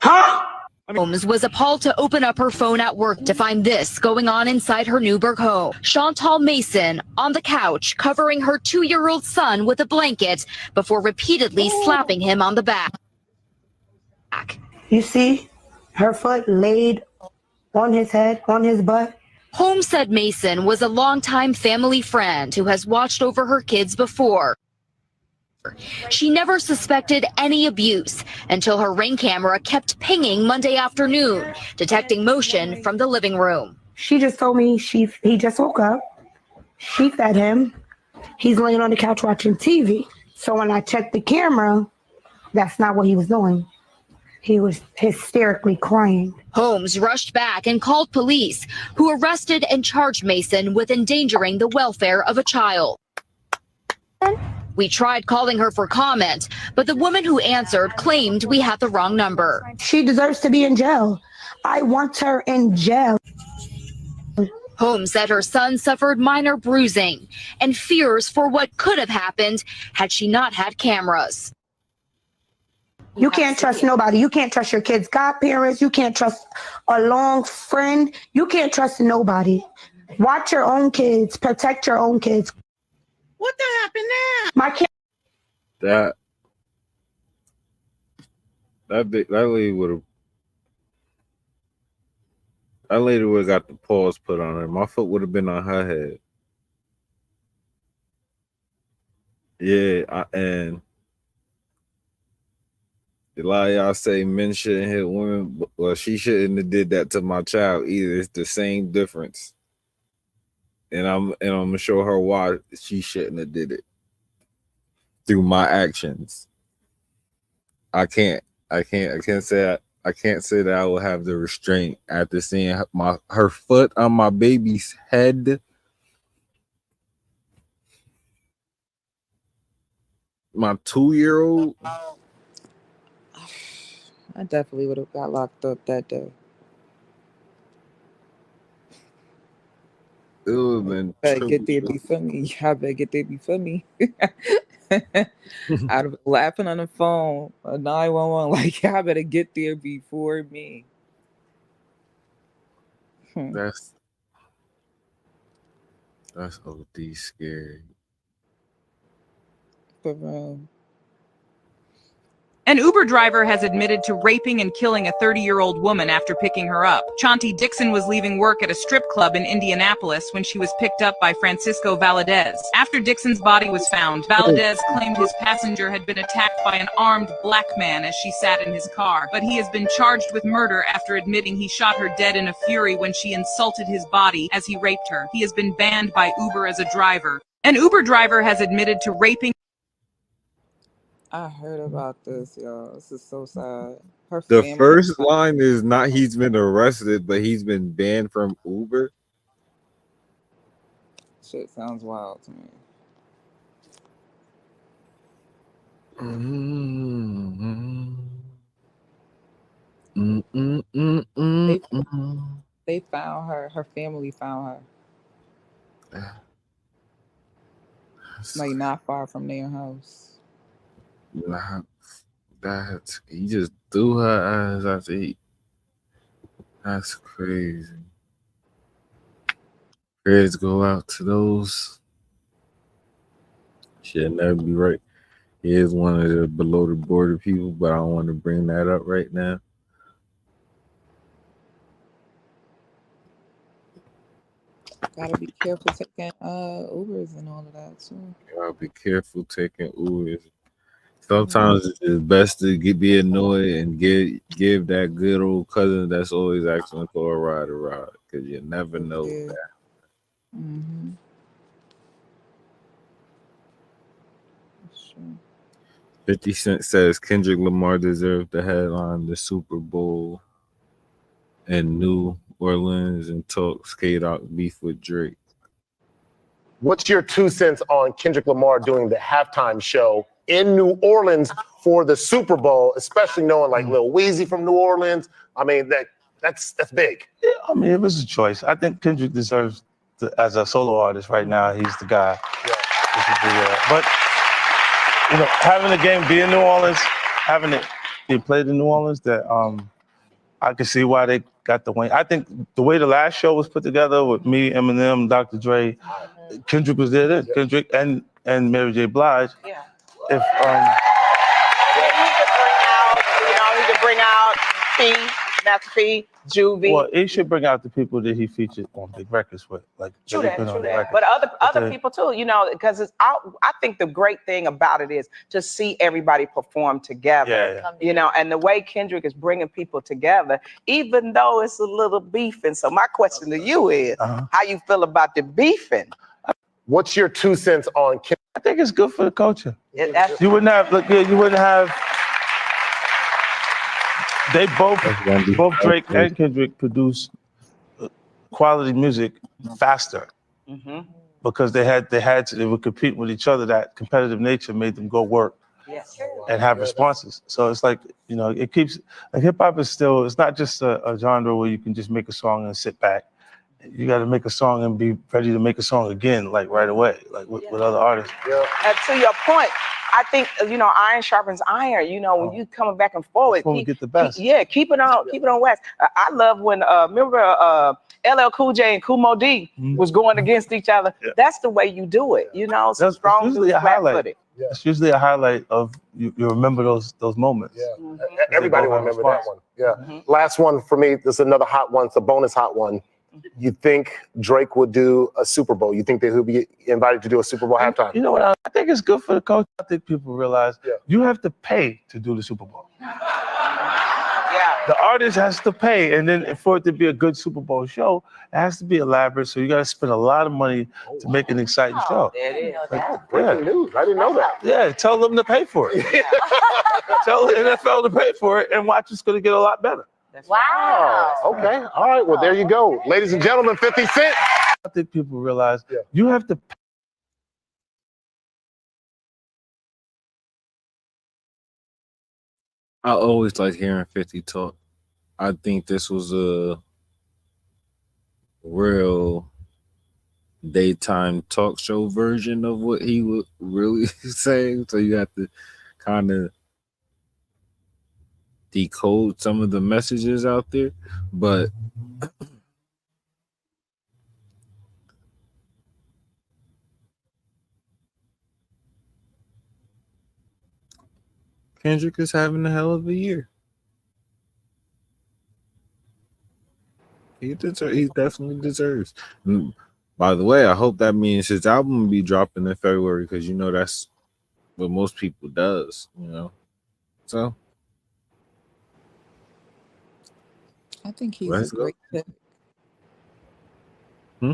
Huh? Holmes was appalled to open up her phone at work to find this going on inside her Newburgh home. Chantal Mason on the couch, covering her 2-year-old son with a blanket before repeatedly slapping him on the back. You see her foot laid on his head, on his butt. Holmes said Mason was a longtime family friend who has watched over her kids before. She never suspected any abuse until her Ring camera kept pinging Monday afternoon, detecting motion from the living room. She just told me he just woke up. She fed him. He's laying on the couch watching TV. So when I checked the camera, that's not what he was doing. He was hysterically crying. Holmes rushed back and called police, who arrested and charged Mason with endangering the welfare of a child. We tried calling her for comment, but the woman who answered claimed we had the wrong number. She deserves to be in jail. I want her in jail. Holmes said her son suffered minor bruising and fears for what could have happened had she not had cameras. You can't trust nobody. You can't trust your kids' godparents. You can't trust a long friend. You can't trust nobody. Watch your own kids. Protect your own kids. What the happened now? My kid. That lady would have. That lady would have got the paws put on her. My foot would have been on her head. Yeah, and a lot of y'all say men shouldn't hit women. Well, she shouldn't have did that to my child either. It's the same difference. And I'm gonna show her why she shouldn't have did it through my actions. I can't say that I will have the restraint after seeing her foot on my baby's head. My 2-year-old. I definitely would have got locked up that day. It would have been. Better get there before me. I better get there before me. I'd have been laughing on the phone, 911, like, I better get there before me. That's OD scary. For real. An Uber driver has admitted to raping and killing a 30-year-old woman after picking her up. Chanti Dixon was leaving work at a strip club in Indianapolis when she was picked up by Francisco Valadez. After Dixon's body was found, Valadez claimed his passenger had been attacked by an armed black man as she sat in his car, but he has been charged with murder after admitting he shot her dead in a fury when she insulted his body as he raped her. He has been banned by Uber as a driver. An Uber driver has admitted to raping. I heard about this, y'all. This is so sad. Her The family. first line is not he's been arrested, but he's been banned from Uber. Shit sounds wild to me. They found her. Her family found her. Like not far from their house. Nah, that he just threw her ass after he. That's crazy. Prayers go out to those. Should never be right. He is one of the below the border people, but I don't want to bring that up right now. Gotta be careful taking Ubers and all of that too. Gotta be careful taking Ubers. Sometimes it's best to be annoyed and give that good old cousin that's always asking for a ride, because you never know that. Mm-hmm. That's true. 50 Cent says Kendrick Lamar deserved to headline the Super Bowl in New Orleans and talks K-Dot beef with Drake. What's your 2 cents on Kendrick Lamar doing the halftime show in New Orleans for the Super Bowl, especially knowing like Lil Weezy from New Orleans? I mean, that's big. Yeah, I mean, it was a choice. I think Kendrick deserves, as a solo artist right now, he's the guy. Yeah. But, you know, having the game be in New Orleans, having it be played in New Orleans, that I can see why they got the win. I think the way the last show was put together with me, Eminem, Dr. Dre, Kendrick was there then. Kendrick and Mary J. Blige. Yeah. If He could bring out P, Master P, Juvie. well, he should bring out the people that he featured on big records with, like True they've that, been on true the that. record. But other Okay. people too, you know, because I think the great thing about it is to see everybody perform together. Yeah. You know, and the way Kendrick is bringing people together, even though it's a little beefing. So my question to you is, how you feel about the beefing? What's your 2 cents on Kendrick? I think it's good for the culture. That's- You wouldn't have they both Drake and Kendrick produce quality music faster because they would compete with each other. That competitive nature made them go work and have responses. So it's like, you know, it keeps, like hip hop is still, it's not just a genre where you can just make a song and sit back. You got to make a song and be ready to make a song again, like right away, like with other artists. And to your point, I think, you know, iron sharpens iron. You know, when you coming back and forward, Before we get the best. keep it on wax. I love when remember LL Cool J and Kumo D was going against each other. Yeah. That's the way you do it. You know, some strong usually a highlight. flat-footed. It's usually a highlight of you remember those moments. Yeah. Everybody will remember that one. Yeah. Last one for me. This is another hot one. It's a bonus hot one. You think Drake would do a Super Bowl? You think that he'll be invited to do a Super Bowl halftime? You know what? I think it's good for the culture. I think people realize you have to pay to do the Super Bowl. The artist has to pay, and then for it to be a good Super Bowl show, it has to be elaborate. So you got to spend a lot of money to make an exciting show. There it is. Breaking news. I didn't know that. Yeah, tell them to pay for it. Tell the NFL to pay for it, and watch it's going to get a lot better. Wow. Okay. All right. Well, there you go. Ladies and gentlemen, 50 Cent. I think people realize you have to pay. I always like hearing 50 talk. I think this was a real daytime talk show version of what he was really saying. So you have to kind of decode some of the messages out there. But Kendrick is having a hell of a year. He definitely deserves. And by the way, I hope that means his album will be dropping in February, because you know that's what most people does, you know. So I think he's a let's go. great pick. Hmm?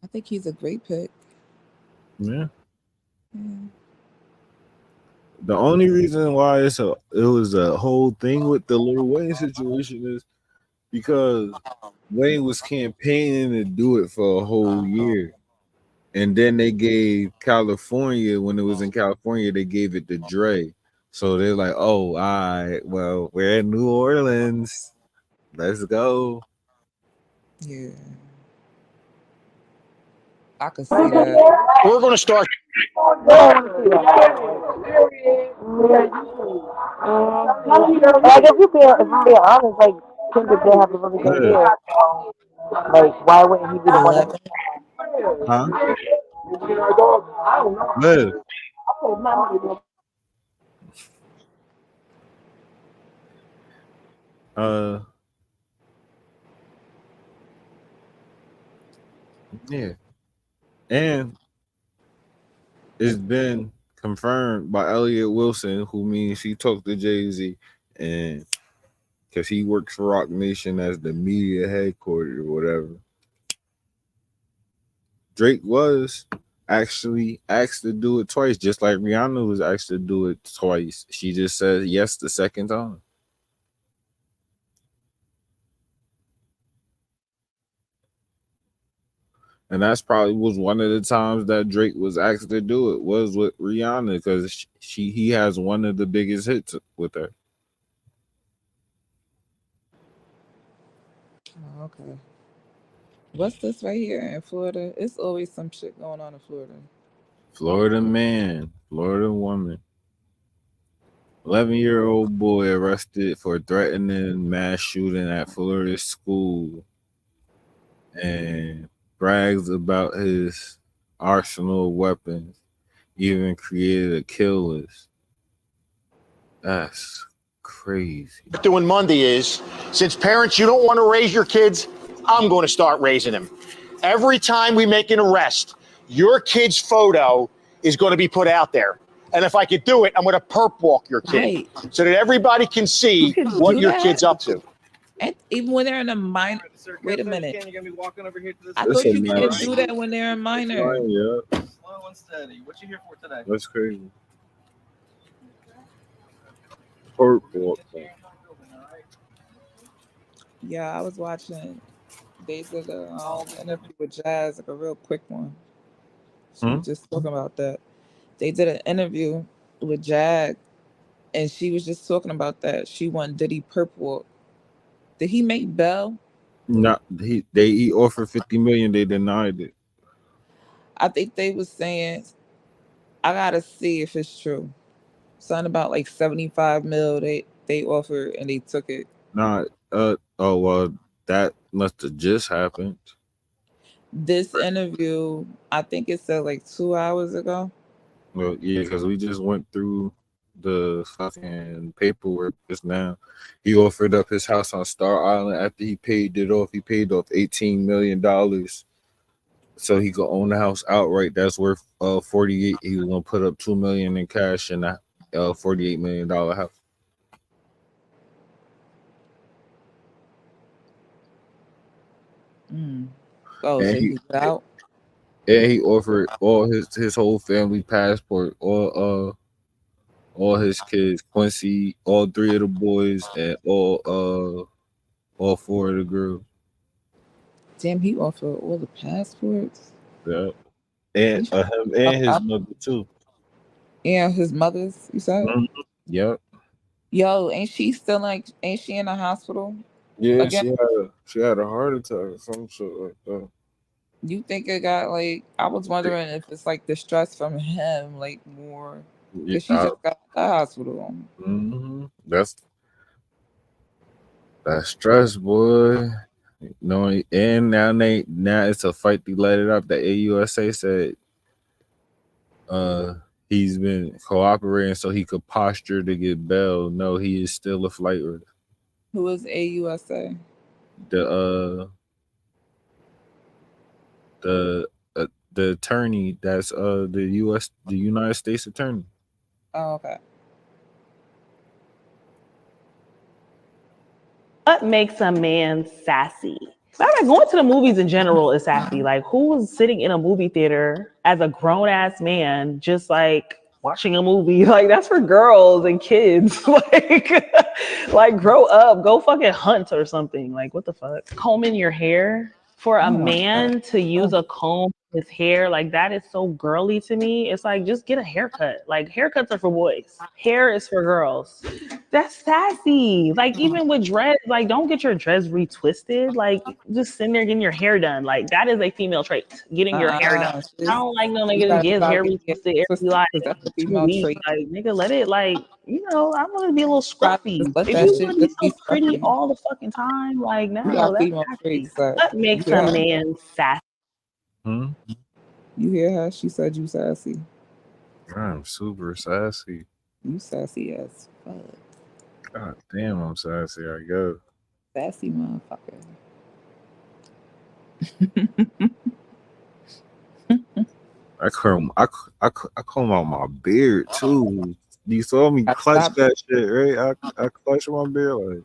I think he's a great pick. Yeah. Yeah. The only reason why it was a whole thing with the Lil Wayne situation is because Wayne was campaigning to do it for a whole year. And then they gave California, when it was in California, they gave it to Dre. So they're like, oh, all right, well, we're in New Orleans. Let's go. Yeah. I could see that. We're going to start. I guess if I'm being honest, like Kendrick did have a really good year. Like, why wouldn't he be the one? 11. Huh? Liv. Yeah. And it's been confirmed by Elliot Wilson, who means he talked to Jay-Z, and because he works for Rock Nation as the media headquarters or whatever. Drake was actually asked to do it twice, just like Rihanna was asked to do it twice. She just said yes the second time. And that's probably was one of the times that Drake was asked to do it, was with Rihanna, because he has one of the biggest hits with her. Oh, okay. What's this right here in Florida? It's always some shit going on in Florida. Florida man, Florida woman. 11-year-old boy arrested for threatening mass shooting at Florida school, and brags about his arsenal of weapons. Even created a kill list. That's crazy. What doing Monday is, since parents, you don't want to raise your kids, I'm going to start raising them. Every time we make an arrest, your kid's photo is going to be put out there. And if I could do it, I'm going to perp walk your kid Right. so that everybody can see what your kid's up to. And even when they're in a minor. Wait a minute. I That's thought a you can't nice- do that when they're a minor. Yeah. Slow and steady. What you here for today? That's crazy. Purple. Yeah, I was watching. They did an interview with Jazz, like a real quick one. She was just talking about that. They did an interview with Jag, and she was just talking about that. She won Diddy Purple. Did he make Bell? Not he offered 50 million, they denied it. I think they was saying, I gotta see if it's true. Something about like 75 mil they offered and they took it. Not oh well, that must have just happened. This interview, I think it said like 2 hours ago. Well, yeah, because we just went through the fucking paperwork just now. He offered up his house on Star Island after he paid it off. He paid off $18 million so he could own the house outright. That's worth 48. He was gonna put up $2 million in cash in a $48 million house. Oh, And so he's out. And he offered all his whole family passport, all his kids, Quincy, all 3 of the boys, and all 4 of the girls. Damn, he offered all the passports. Yeah, and him and his mother too. And his mother's, you said? Yep. Yo, ain't she in the hospital? Yeah, Again? she had a heart attack or some shit like that. You think it got like, I was wondering if it's like the stress from him, like more. Because she just got out of the hospital. That's stress, boy. No, and now it's a fight to let it up. The AUSA said he's been cooperating so he could posture to get bail. No, he is still a flight risk. Who is AUSA? The attorney that's the United States attorney. Oh, okay. What makes a man sassy? I mean, going to the movies in general is sassy. Like, who was sitting in a movie theater as a grown ass man, just like watching a movie? Like, that's for girls and kids. like grow up, go fucking hunt or something. Like, what the fuck? Combing your hair for a man to use a comb in his hair, like that is so girly to me. It's like, just get a haircut. Like, haircuts are for boys. Hair is for girls. That's sassy. Like, even with dreads, like, don't get your dreads retwisted. Like, just sitting there getting your hair done. Like, that is a female trait. Getting your hair done. I don't like no nigga that gets hair retwisted every like 2 weeks. Like, nigga, let it like, you know, I want to be a little scruffy. If you want to be so pretty all the fucking time, like, no, that's sassy. What makes a man sassy? You hear her? She said you sassy. I'm super sassy. You sassy as fuck. God damn, I'm sassy. I go. Sassy motherfucker. I comb out my beard too. You saw me clutch that shit, right? I clutch my beard like.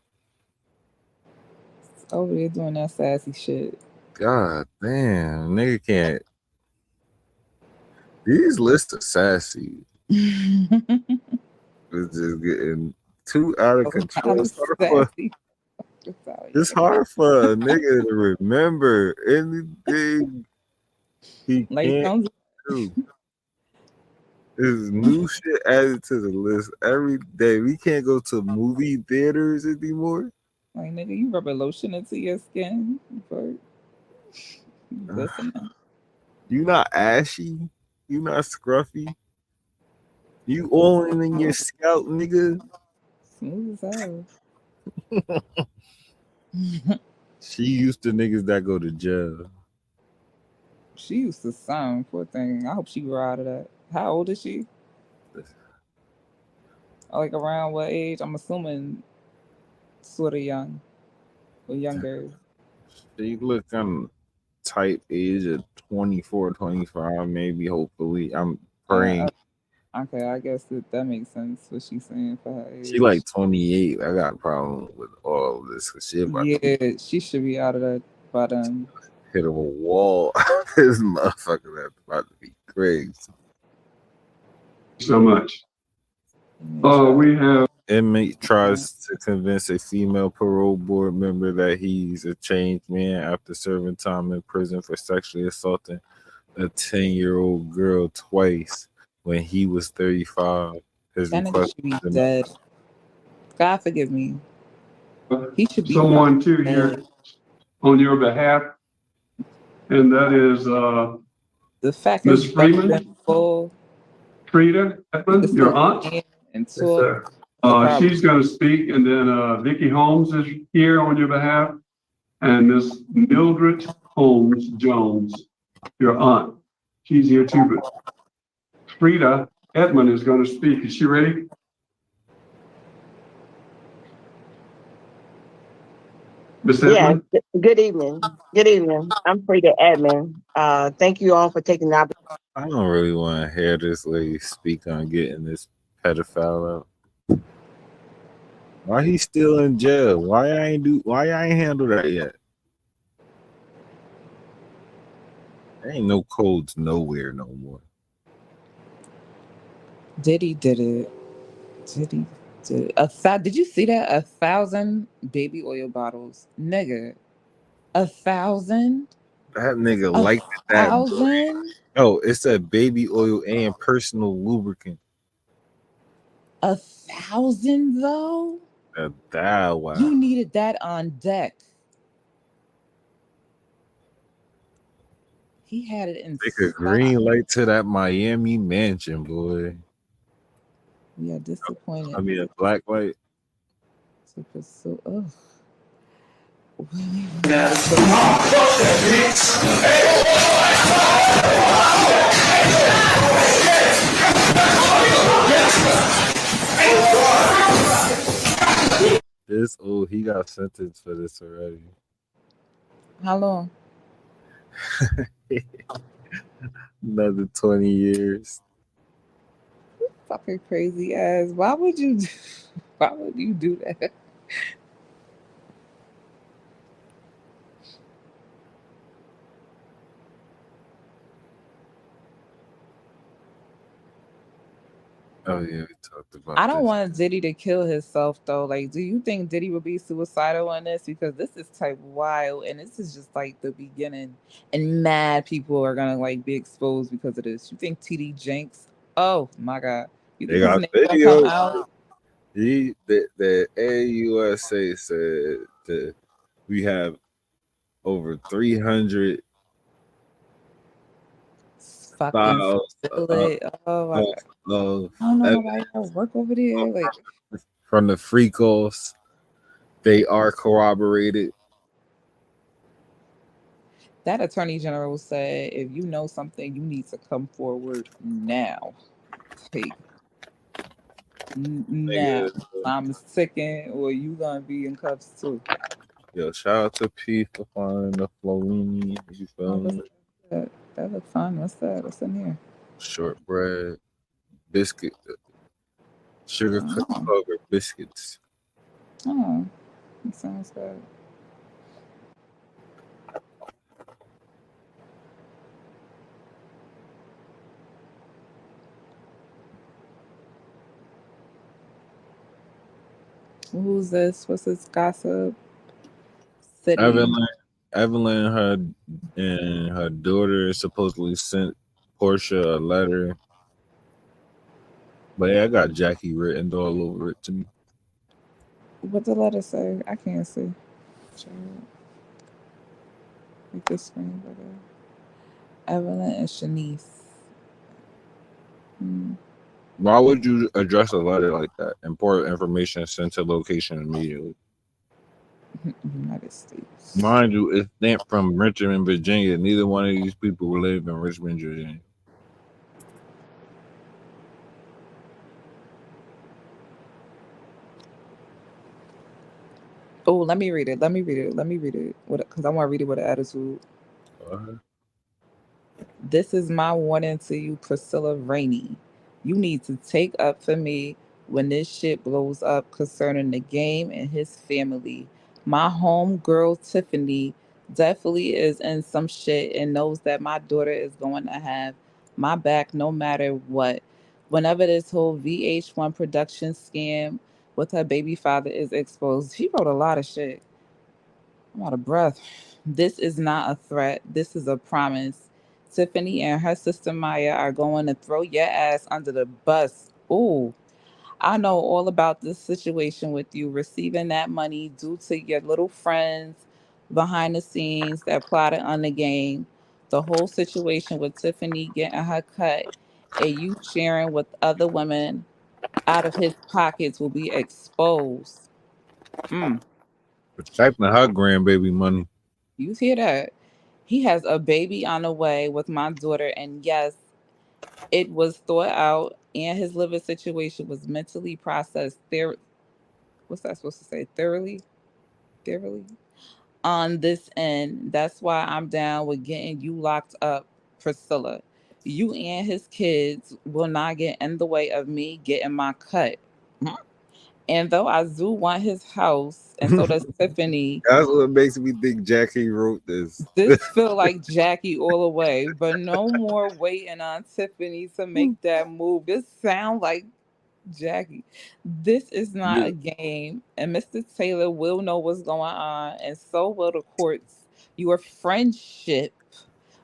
Over there doing that sassy shit. God damn, nigga can't. These lists are sassy. It's just getting too out of control. It's hard for a nigga to remember anything he can't do. There's new shit added to the list every day. We can't go to movie theaters anymore. Like, nigga, you rubbing lotion into your skin. Listen. You not ashy. You not scruffy. You oiling in your scalp, nigga. Smooth as hell. She used to niggas that go to jail. She used to sound, poor thing. I hope she grew out of that. How old is she? Like around what age? I'm assuming sort of young or younger. She look type age of 24, 25, maybe, hopefully. I'm praying. Okay, I guess that makes sense what she's saying for her age. She like 28. I got a problem with all of this. She should be out of that by then. Hit of a wall. This motherfucker that's about to be crazy. So much. We have inmate tries to convince a female parole board member that he's a changed man after serving time in prison for sexually assaulting a 10-year-old girl twice when he was 35. His That nigga request should be dead. God forgive me. He should be someone too here on your behalf, and that is the fact Ms. Freeman. Frida Edmund, your aunt. And she's going to speak, and then Vicki Holmes is here on your behalf, and Miss Mildred Holmes Jones, your aunt. She's here too, but Frida Edmund is going to speak. Is she ready? Miss Edmund? Yeah, good evening. Good evening. I'm Frida Edmund. Thank you all for taking the opportunity. I don't really want to hear this lady speak on getting this pedophile out. Why he still in jail? Why I ain't handle that yet? There ain't no codes nowhere no more. Diddy did it. Did it. Did you see that? 1,000 baby oil bottles. Nigga. 1,000? That nigga liked that. 1,000? Oh, it said baby oil and personal lubricant. 1,000 though? Wow. You needed that on deck. He had it in Take a green light to that Miami mansion, boy. We are disappointed. I mean, a black light. So, ugh. this old. He got sentenced for this already. How long? Another 20 years. Fucking crazy ass. Why would you do that? Oh yeah, we talked about I don't this. want Diddy to kill himself though. Like, do you think Diddy would be suicidal on this? Because this is type wild, and this is just like the beginning. And mad people are gonna like be exposed because of this. You think TD Jenks? Oh my god! You They think his got name gonna come videos. out? The AUSA said that we have over 300 Fucking files spill it. Oh my god! of I don't know evidence nobody that work over there. Like, from the freak-offs. They are corroborated. that attorney general said, if you know something, you need to come forward now. Take now. Nigga, I'm sicking, or you gonna be in cuffs too. yo, shout out to P for finding the Flowini. You feel me? That look fun. What's that? What's in here? Shortbread, biscuit, sugar covered biscuits. Oh, that sounds good. Who's this? What's this gossip? City. Evelyn, her daughter supposedly sent Portia a letter. But yeah, I got Jackie written all over it to me. What the letter say? I can't see. Make this screen better. Evelyn and Shanice. Why would you address a letter like that? Important information sent to location immediately. United States. Mind you, it's stamped from Richmond, Virginia. Neither one of these people live in Richmond, Virginia. Oh, let me read it. Let me read it. Because I want to read it with an attitude. This is my warning to you, Priscilla Rainey. You need to take up for me when this shit blows up concerning the game and his family. My home girl, Tiffany, definitely is in some shit and knows that my daughter is going to have my back no matter what. Whenever this whole VH1 production scam with her baby father is exposed, she wrote a lot of shit. I'm out of breath. This is not a threat. This is a promise. Tiffany and her sister Maya are going to throw your ass under the bus. Ooh, I know all about this situation with you receiving that money due to your little friends behind the scenes that plotted on the game. The whole situation with Tiffany getting her cut and you sharing with other women out of his pockets will be exposed. Protecting her grandbaby money. You hear that? He has a baby on the way with my daughter, and yes, it was thought out, and his living situation was mentally processed. What's that supposed to say? Thoroughly. On this end, that's why I'm down with getting you locked up, Priscilla. You and his kids will not get in the way of me getting my cut. And though I do want his house, and so does Tiffany. That's what makes me think Jackie wrote this. This feel like Jackie all the way, but no more waiting on Tiffany to make that move. This sound like Jackie. This is not a game, and Mr. Taylor will know what's going on, and so will the courts. Your friendship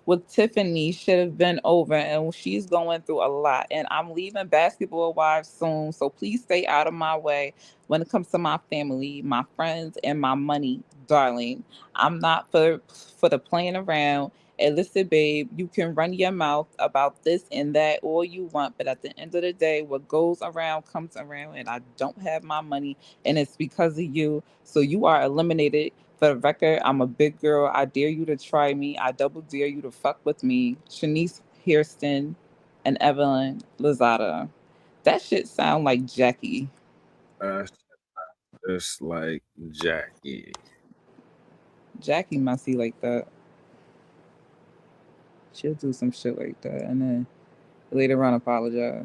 with Tiffany should have been over, and she's going through a lot. And I'm leaving Basketball Wives soon, so please stay out of my way when it comes to my family, my friends, and my money, darling. I'm not for the playing around. And listen, babe, you can run your mouth about this and that all you want, but at the end of the day, what goes around comes around, and I don't have my money, and it's because of you. So you are eliminated. For the record, I'm a big girl. I dare you to try me. I double dare you to fuck with me. Shanice Hairston and Evelyn Lozada. That shit sound like Jackie. Just like Jackie. Jackie messy like that. She'll do some shit like that and then later on apologize.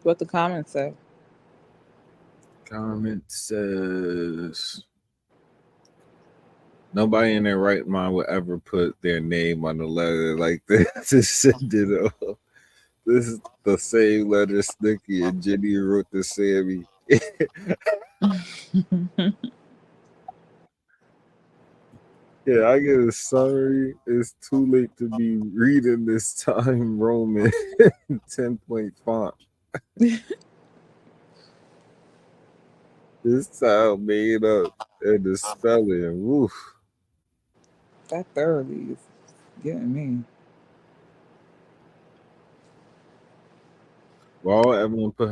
What the comments say? Comment says nobody in their right mind would ever put their name on the letter like this to send it off. This is the same letter Snooki and Jenny wrote to Sammy. Yeah, I get a summary. It's too late to be reading this time Roman 10-point font. This sound made up and the spelling. Woof. That thoroughly is getting me. Why would everyone put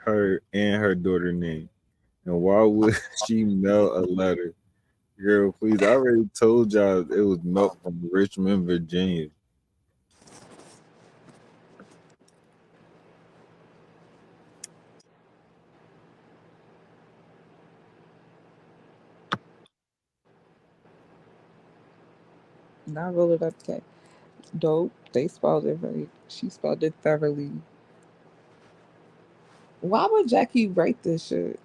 her and her daughter name? And why would she mail a letter? Girl, please. I already told y'all it was milk from Richmond, Virginia. And I rolled it up to dope. They spelled it right. She spelled it thoroughly. Why would Jackie write this shit?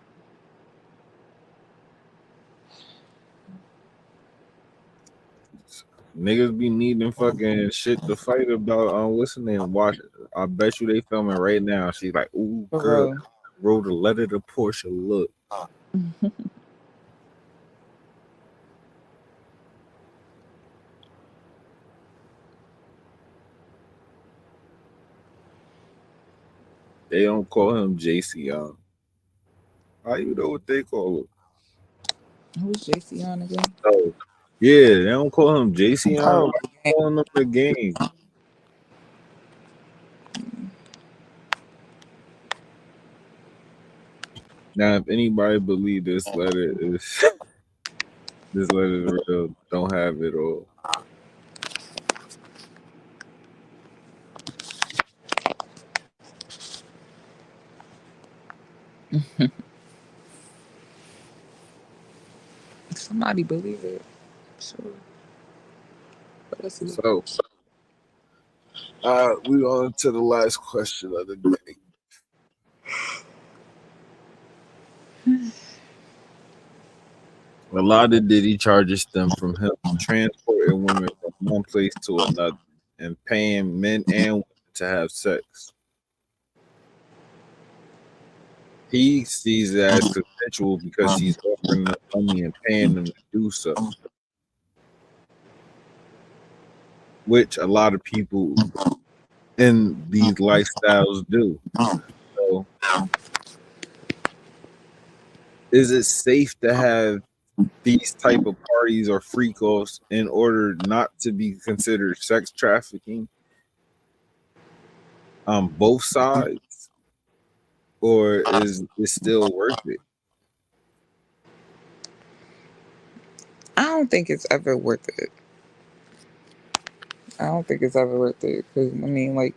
Niggas be needing fucking shit to fight about on what's her name. Watch, I bet you they filming right now. She's like, ooh, For girl, real. wrote a letter to Portia. Look. They don't call him JC on. How you know what they call him? Who's JC on again? Oh, yeah, they don't call him JC on. Oh, Why they calling him the game? Now, if anybody believe this letter is real, don't have it all. Somebody believe it. Sure. But let's see. So, we on to the last question of the day. A lot of Diddy charges stem from him transporting women from one place to another and paying men and women to have sex. He sees it as consensual because he's offering them money and paying them to do so, which a lot of people in these lifestyles do. So, is it safe to have these type of parties or freak offs in order not to be considered sex trafficking on both sides, or is it still worth it? I don't think it's ever worth it. I don't think it's ever worth it. Because, I mean, like,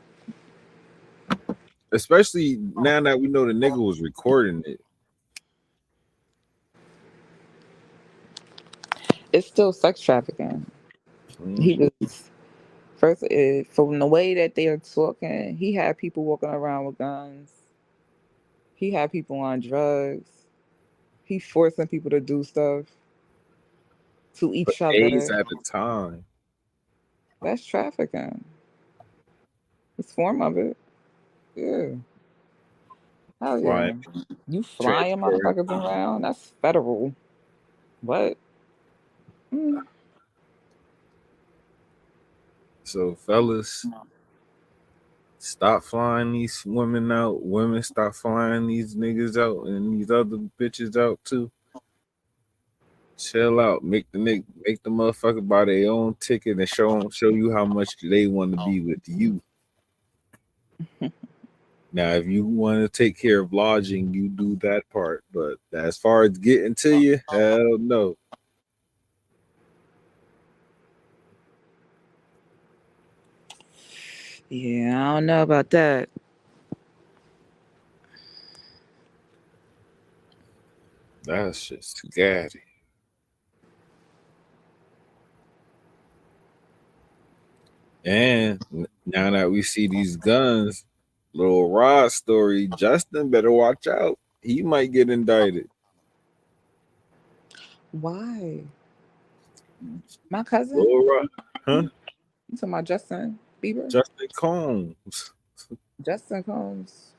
Especially now that we know the nigga was recording it. it's still sex trafficking. He just, first, from the way that they are talking, he had people walking around with guns. He had people on drugs. He forcing people to do stuff to For each days other. at a time. That's trafficking. It's a form of it. Yeah. Hell yeah. Flying, You flying transporting. motherfuckers around? That's federal. What? So, fellas, stop flying these women out. Women, stop flying these niggas out and these other bitches out too. Chill out. Make the motherfucker buy their own ticket and show you how much they want to be with you. Now, if you want to take care of lodging, you do that part. But as far as getting to you, hell no. Yeah, I don't know about that. That's just scary. And now that we see these guns, little Rod story, Justin better watch out. He might get indicted. Why? My cousin? Little Rod, huh? You talking about Justin Bieber? Justin Combs, Justin Combs.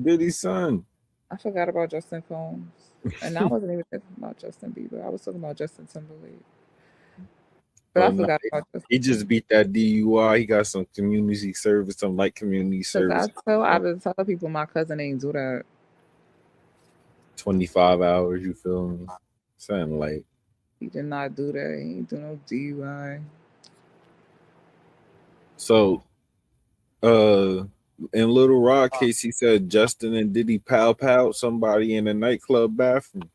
Diddy's son. I forgot about Justin Combs. And I wasn't even thinking about Justin Bieber. I was talking about Justin Timberlake. But Oh I no, forgot about Justin. he just beat that DUI. He got some community service, some light community service. I've been telling people my cousin ain't do that. 25 hours, you feel me? Something like. He did not do that. He ain't do no DUI. So, in Little Rock case, he said Justin and Diddy pow somebody in a nightclub bathroom.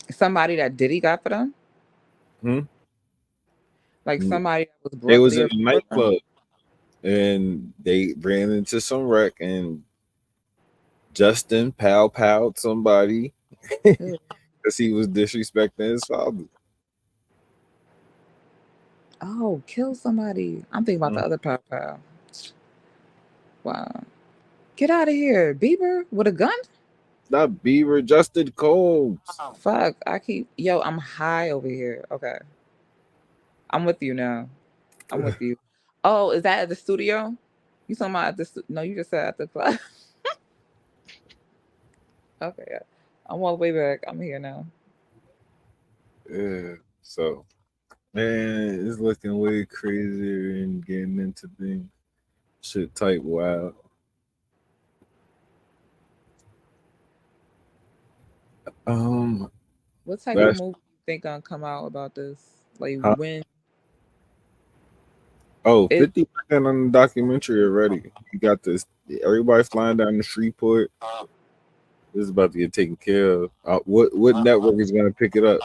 Somebody that Diddy got for them? Like somebody that was brought They was there in a for them? nightclub and they ran into some wreck and Justin powed somebody because he was disrespecting his father. Oh, kill somebody. I'm thinking about the other pow. Wow. Get out of here. Bieber with a gun? Not Bieber, Justin Combs. Fuck. I'm high over here. Okay. I'm with you now. I'm with you. Oh, is that at the studio? You talking about at the no, you just said at the club. Okay, yeah. I'm all the way back. I'm here now. Yeah, so man, it's looking way crazier and getting into things. Shit type wild. What type of movie you think gonna come out about this? Like when? Oh, 50% on the documentary already. You got this. Everybody flying down to Shreveport. This is about to get taken care of. What network is going to pick it up?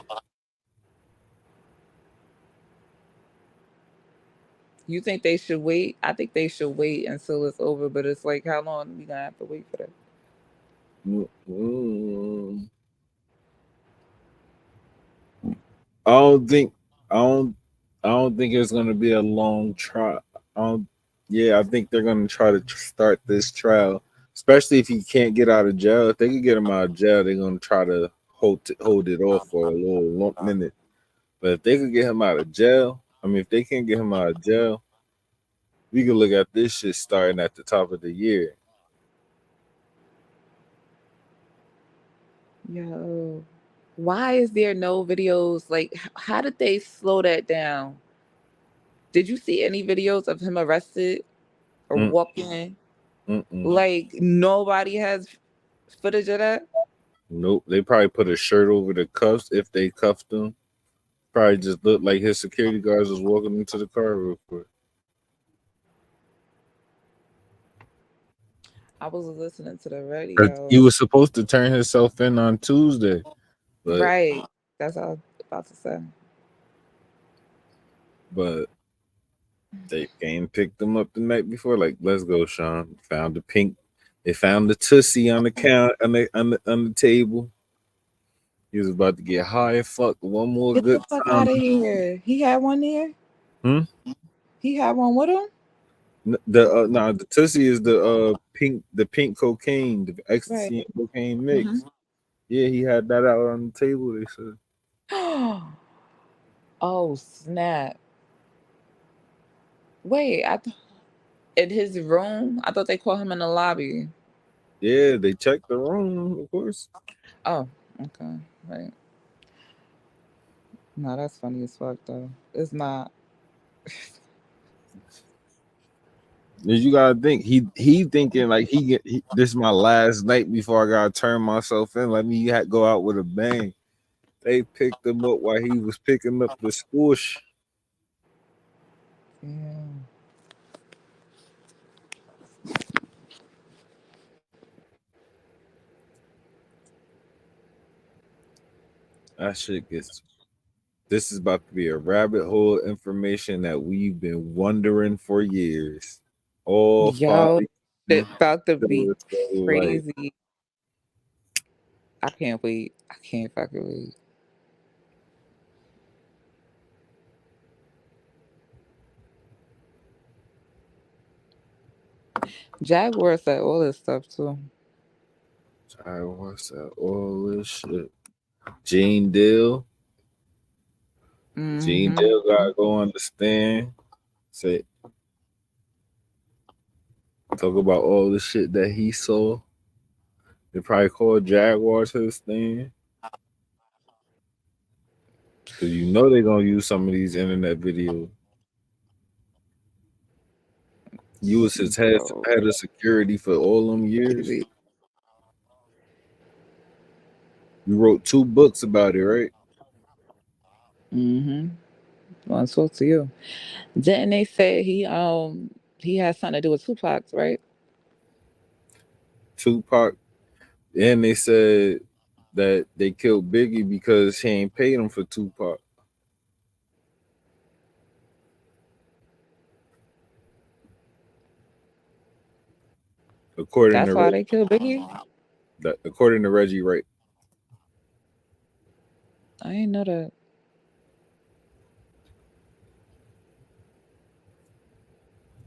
You think they should wait? I think they should wait until it's over. But it's like, how long we gonna have to wait for that? I don't think. I don't think it's going to be a long trial. I think they're going to try to start this trial, especially if he can't get out of jail. If they can get him out of jail, they're going to try to hold it off for a little minute. But if they could get him out of jail, if they can't get him out of jail, we can look at this shit starting at the top of the year. Yo, why is there no videos? Like, how did they slow that down? Did you see any videos of him arrested or walking? Like, nobody has footage of that? Nope. They probably put a shirt over the cuffs if they cuffed him. Probably just looked like his security guards was walking into the car real quick. I was listening to the radio. He was supposed to turn himself in on Tuesday. But, Right. That's what I was about to say. But they came picked him up the night before. Like, let's go, Sean. Found the pink. They found the Tussie on the count on the table. He was about to get high and fuck one more Get good the fuck time. out of here. He had one there? He had one with him? The Tussie is the pink cocaine, the ecstasy and cocaine mix. Yeah, he had that out on the table, they said. Oh, snap. Wait, in his room? I thought they caught him in the lobby. Yeah, they checked the room, of course. Oh, okay. Right. No, that's funny as fuck, though. It's not. You gotta think he thinking like this is my last night before I gotta turn myself in. Let me go out with a bang. They picked him up while he was picking up the squish. Yeah. That shit gets This is about to be a rabbit hole of information that we've been wondering for years. All Yo, 5. it's about to be So, like, crazy. I can't wait. I can't fucking wait. Jaguar said all this stuff too. Jaguar said all this shit. Gene Deal. Gene Deal gotta go on the stand. Say, talk about all the shit that he saw. They probably called Jaguar to the stand. Cause you know they're gonna use some of these internet videos. You was his head of security for all them years. You wrote 2 books about it, right? I want to talk to you. Didn't they say he has something to do with Tupac's, right? Tupac, and they said that they killed Biggie because he ain't paid him for Tupac. That's why they killed Biggie. According to Reggie Wright. I didn't know that.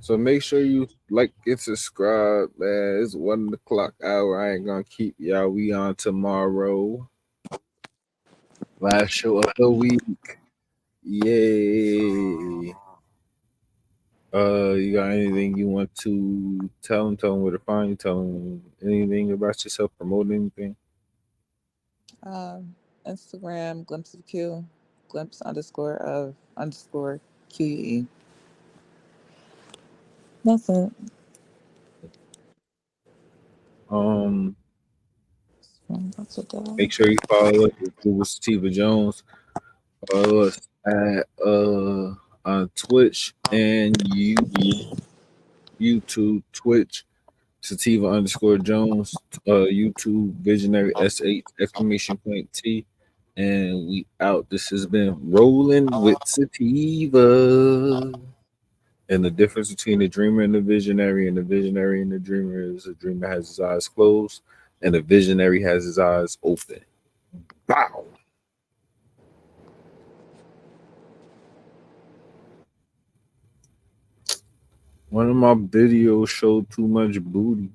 So make sure you like and subscribe, man. It's 1 o'clock hour. I ain't gonna keep y'all. We on tomorrow. Last show of the week. Yay. You got anything you want to tell them? Tell them where to find you. Tell them anything about yourself. Promote anything. Instagram, glimpse of Q, glimpse _of _QE. That's it. Make sure you follow us with Sativa Jones. Follow us at on Twitch and YouTube, Twitch, Sativa _Jones, YouTube, Visionary !T, and we out. This has been Rolling with Sativa. And the difference between the dreamer and the visionary and the dreamer is the dreamer has his eyes closed and the visionary has his eyes open. Bow. One of my videos showed too much booty.